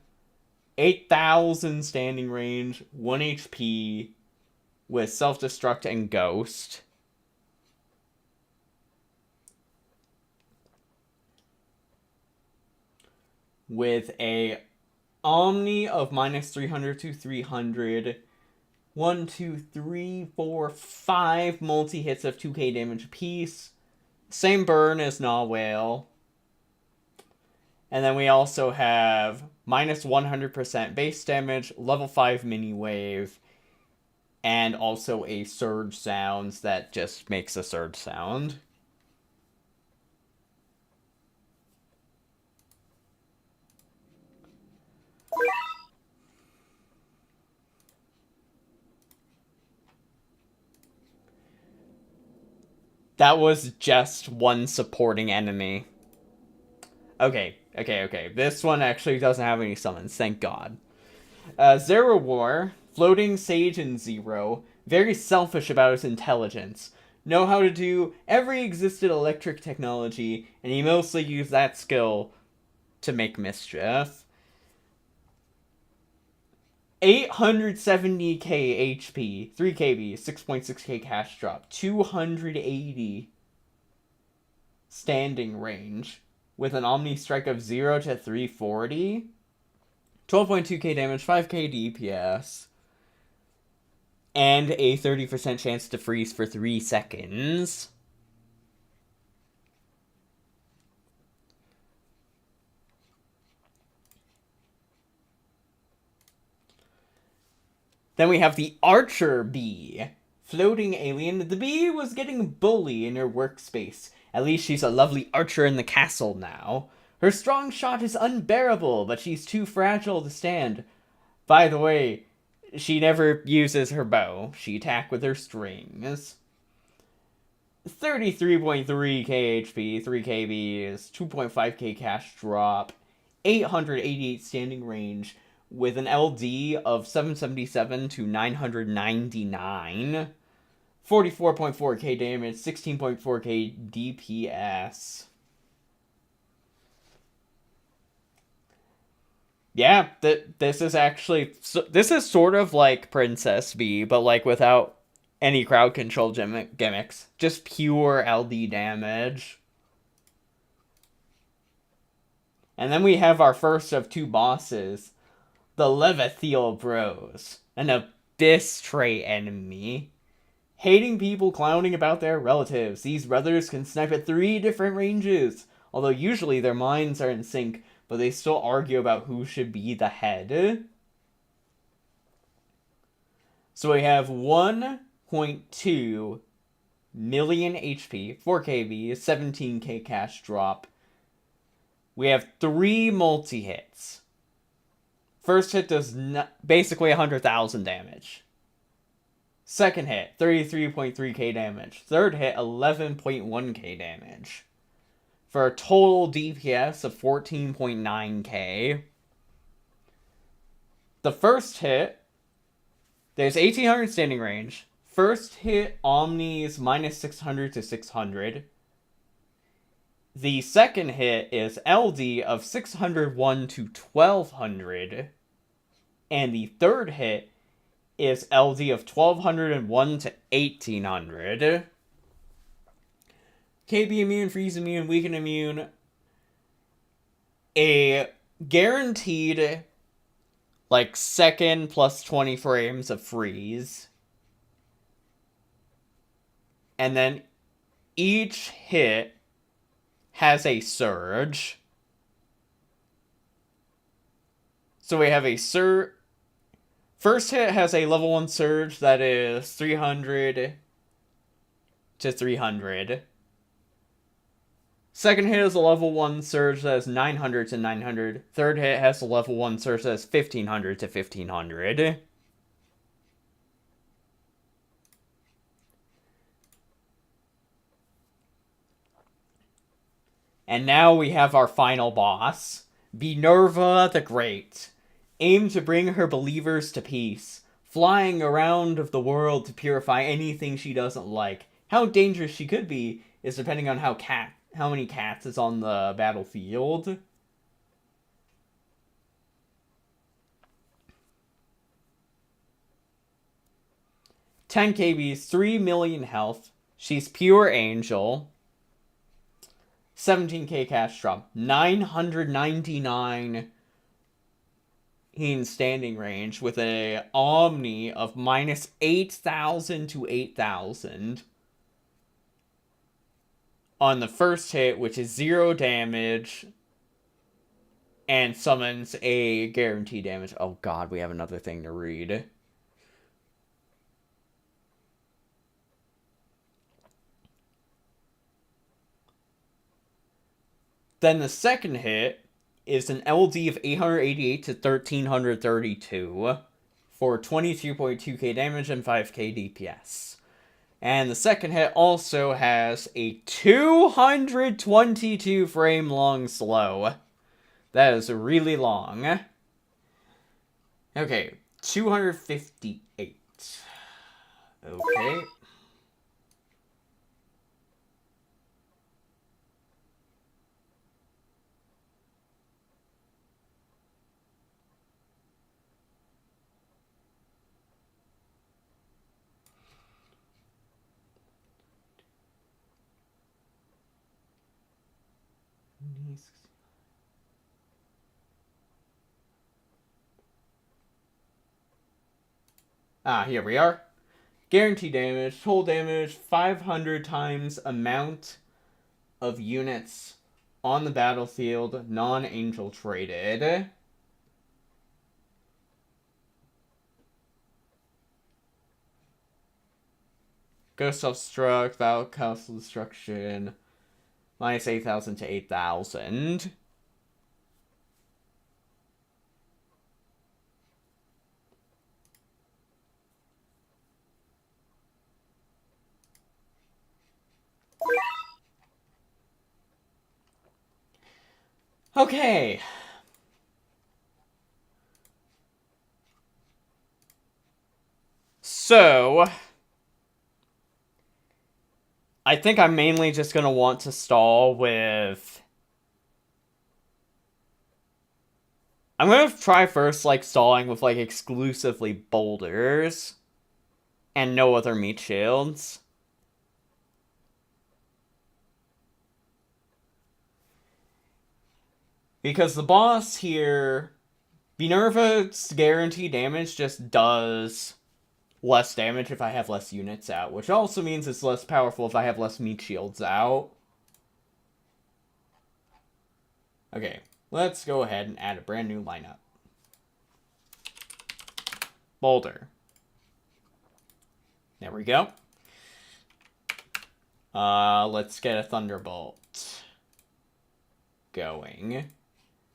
Speaker 1: 8,000 standing range, 1 HP, with Self-Destruct and Ghost. With a Omni of minus 300 to 300. 1, 2, 3, 4, 5 multi-hits of 2k damage apiece. Same burn as Narwhal. And then we also have minus 100% base damage, level 5 mini wave, and also a surge sounds that just makes a surge sound. That was just one supporting enemy. Okay. This one actually doesn't have any summons, thank God. Zero War, Floating Sage and Zero, very selfish about his intelligence. know how to do every existed electric technology, and he mostly used that skill to make mischief. 870k HP, 3kb, 6.6k cash drop, 280 standing range with an Omni strike of 0 to 340, 12.2k damage, 5k DPS, and a 30% chance to freeze for 3 seconds. Then we have the Archer Bee. Floating alien, the bee was getting bully in her workspace. At least she's a lovely archer in the castle now. Her strong shot is unbearable, but she's too fragile to stand. By the way, she never uses her bow. She attacks with her strings. 33.3k HP, 3k Bs, 2.5k cash drop, 888 standing range, with an LD of 777 to 999, 44.4k damage, 16.4k DPS. Yeah, this is actually, this is sort of like Princess Bee, but like without any crowd control gimmicks. Just pure LD damage. And then we have our first of 2 bosses, the Levathiel Bros, an Abyss trait enemy. Hating people clowning about their relatives, these brothers can snipe at 3 different ranges, although usually their minds are in sync, but they still argue about who should be the head. So we have 1.2 million HP, 4kb, 17k cash drop. We have 3 multi-hits. First hit does basically 100,000 damage. Second hit, 33.3k damage. Third hit, 11.1k damage. For a total DPS of 14.9k. The first hit, there's 1800 standing range. First hit, Omni's minus 600 to 600. The second hit is LD of 601 to 1200. And the third hit is LD of 1201 to 1800. KB immune, freeze immune, weaken immune. A guaranteed, like, second plus 20 frames of freeze. And then each hit has a surge. So we have a surge. First hit has a level 1 surge that is 300 to 300. Second hit is a level 1 surge that is 900 to 900. Third hit has a level 1 surge that is 1500 to 1500. And now we have our final boss, Minerva the Great. Aim to bring her believers to peace, flying around of the world to purify anything she doesn't like. How dangerous she could be is depending on how many cats is on the battlefield. Ten KBs, 3 million health. She's pure angel. 17k cash drop. 999 in standing range with a Omni of minus 8,000 to 8,000. On the first hit, which is 0 damage, and summons a guarantee damage. Oh god, we have another thing to read. Then the second hit is an LD of 888 to 1332 for 22.2k damage and 5k DPS. And the second hit also has a 222 frame long slow. That is really long. Okay, 258. Okay. Here we are. Guaranteed damage, total damage, 500 times amount of units on the battlefield, non-angel traded. Ghost Self-Struck, Battle Castle Destruction, minus 8,000 to 8,000. Okay. So, I think I'm mainly just going to want to stall with... I'm going to try first, like, stalling with, like, exclusively boulders. And no other meat shields. Because the boss here... Minerva's guaranteed damage just does less damage if I have less units out, which also means it's less powerful if I have less meat shields out. Okay, let's go ahead and add a brand new lineup. Boulder. There we go. Let's get a Thunderbolt going.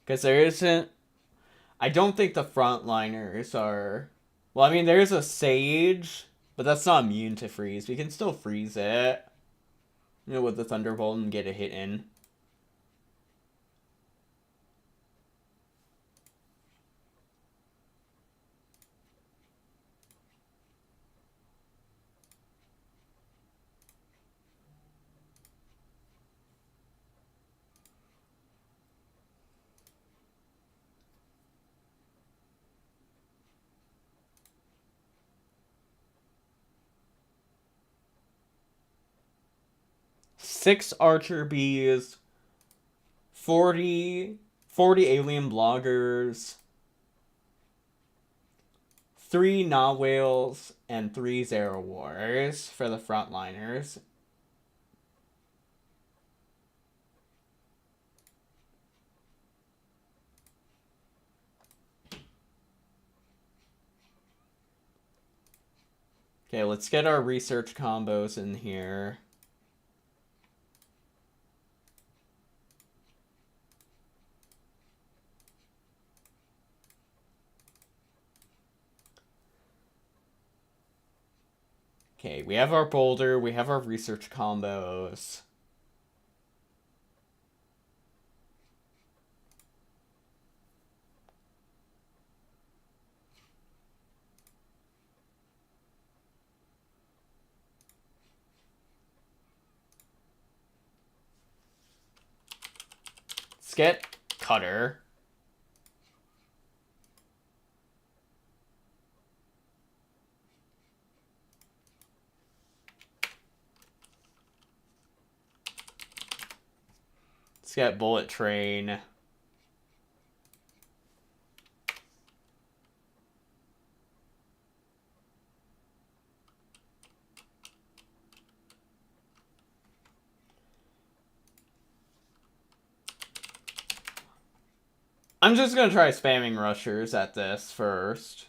Speaker 1: Because there isn't... I don't think the frontliners are... Well, I mean, there's a Sage, but that's not immune to freeze. We can still freeze it, you know, with the Thunderbolt and get a hit in. Six Archer Bees, 40 Alien Bloggers, 3 Nawhales, and 3 Zerowars for the frontliners. Okay, let's get our research combos in here. Okay, we have our boulder, we have our research combos. Let's get Cutter. Let's get Bullet Train. I'm just gonna try spamming rushers at this first.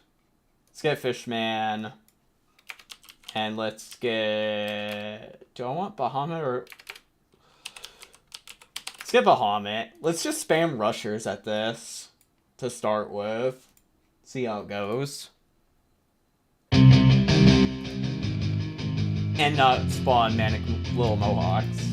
Speaker 1: Let's get Fishman. And let's get... Do I want Bahamut or... Let's get Bahamut. Let's just spam rushers at this to start with. See how it goes. And not spawn Manic Little Mohawks.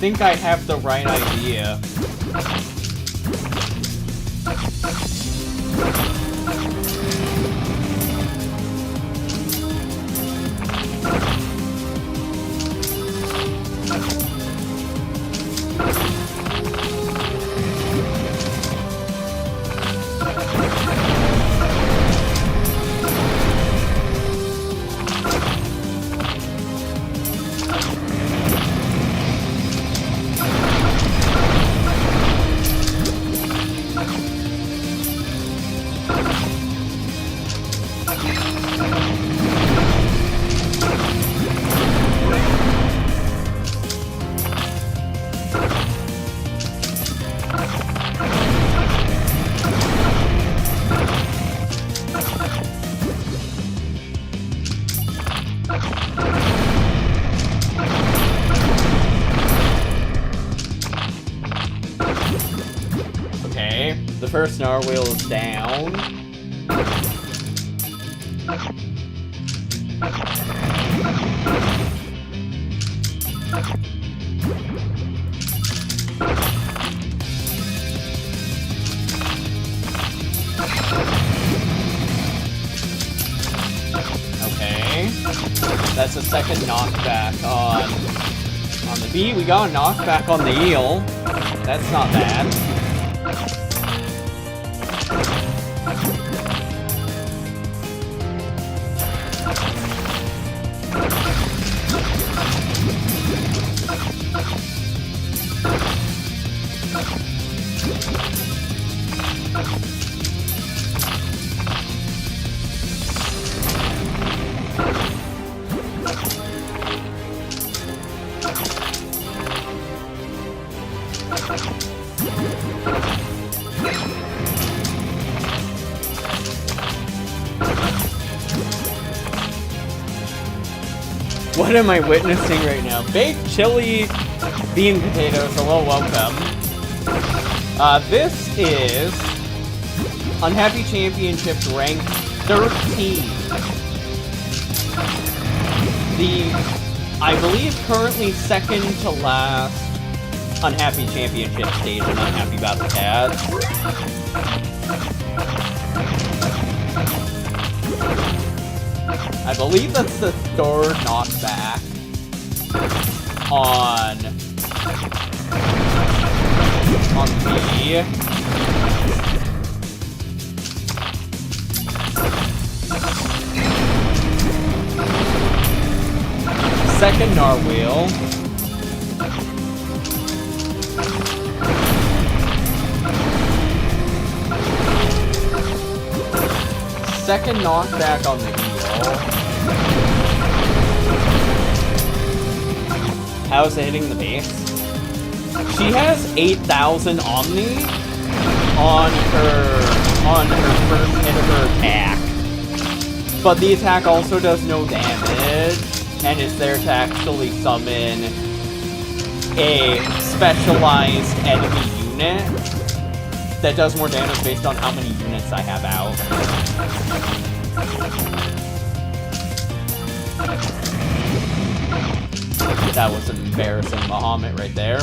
Speaker 1: think I have the right idea. The first Narwhal is down. Okay. That's a second knockback on the bee. We got a knockback on the eel. That's not bad. What am I witnessing right now? Baked chili bean potatoes. Hello, welcome. This is Unhappy Championships rank 13. I believe, currently second to last Unhappy Championship stage in Unhappy Battle Cats. I believe that's the third knockback on me. Second Narwhal. Second knockback on the eel. How is it hitting the base? She has 8,000 Omni on her first hit of her attack. But the attack also does no damage, and is there to actually summon a specialized enemy unit that does more damage based on how many units I have out. That was an embarrassing Bahamut right there.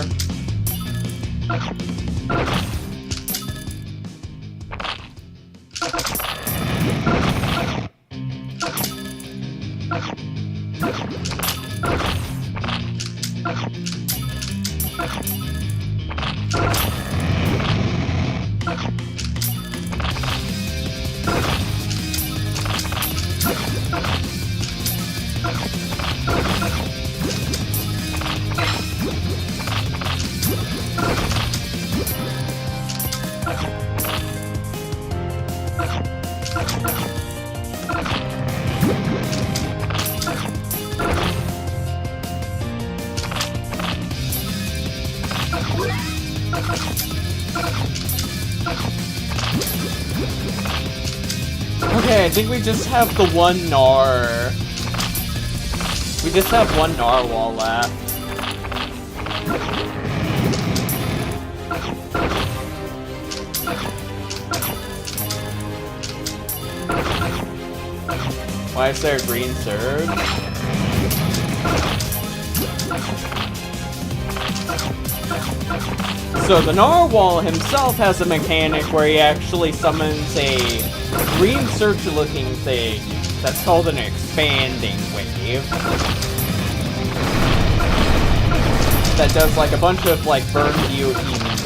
Speaker 1: Okay, I think we just have the one Gnar. We just have one Narwhal left. Why is there a green surge? So the Narwhal himself has a mechanic where he actually summons a green search-looking thing that's called an expanding wave. That does like a bunch of like burn DOT waves.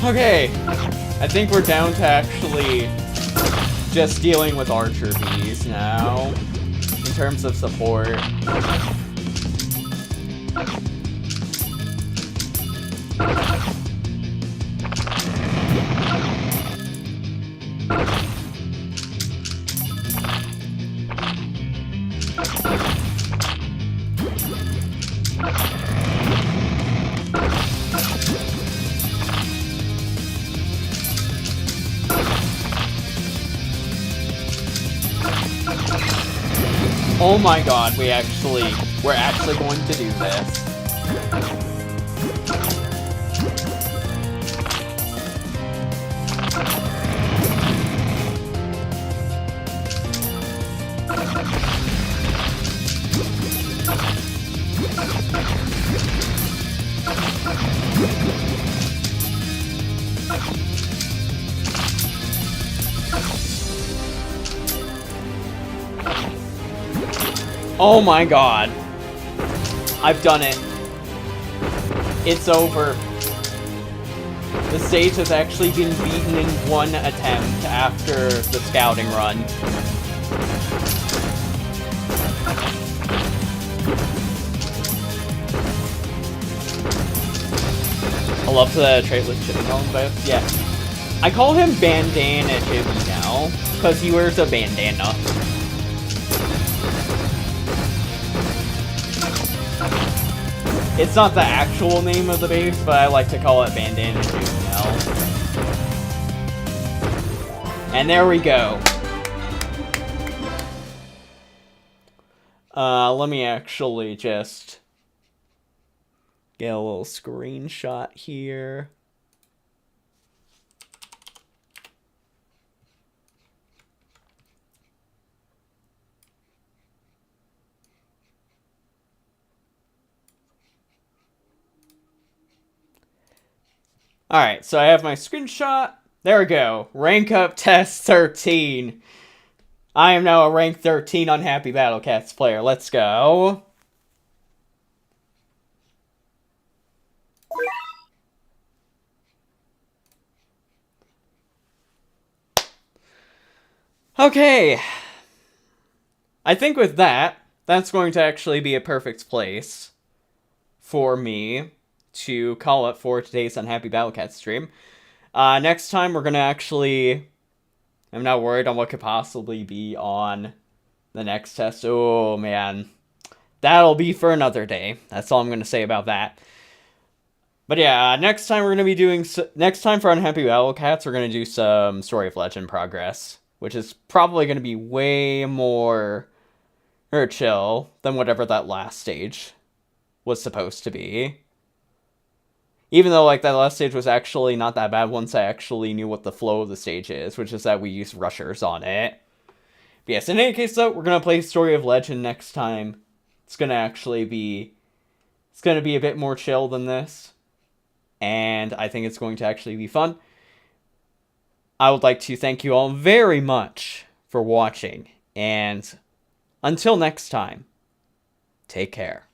Speaker 1: Okay, I think we're down to actually just dealing with Archer Bees now, in terms of support. Oh my god, we're actually going to do this. Oh my god. I've done it. It's over. The stage has actually been beaten in one attempt after the scouting run. I love the traceless Chibi but yeah. I call him Bandana Chibi now, because he wears a bandana. It's not the actual name of the base, but I like to call it Bandana Chibi now. And there we go. Let me actually just get a little screenshot here. Alright, so I have my screenshot. There we go. Rank up test 13. I am now a rank 13 Unhappy Battle Cats player. Let's go. Okay. I think with that, that's going to actually be a perfect place for me to call it for today's Unhappy Battle Cat stream. Next time, we're going to actually... I'm not worried on what could possibly be on the next test. Oh, man. That'll be for another day. That's all I'm going to say about that. But yeah, next time we're going to be doing... Next time for Unhappy Battle Cats, we're going to do some Story of Legend progress, which is probably going to be way more... or chill than whatever that last stage was supposed to be. Even though, like, that last stage was actually not that bad once I actually knew what the flow of the stage is, which is that we use rushers on it. But yes, in any case, though, we're going to play Story of Legend next time. It's going to actually be... It's going to be a bit more chill than this. And I think it's going to actually be fun. I would like to thank you all very much for watching. And until next time, take care.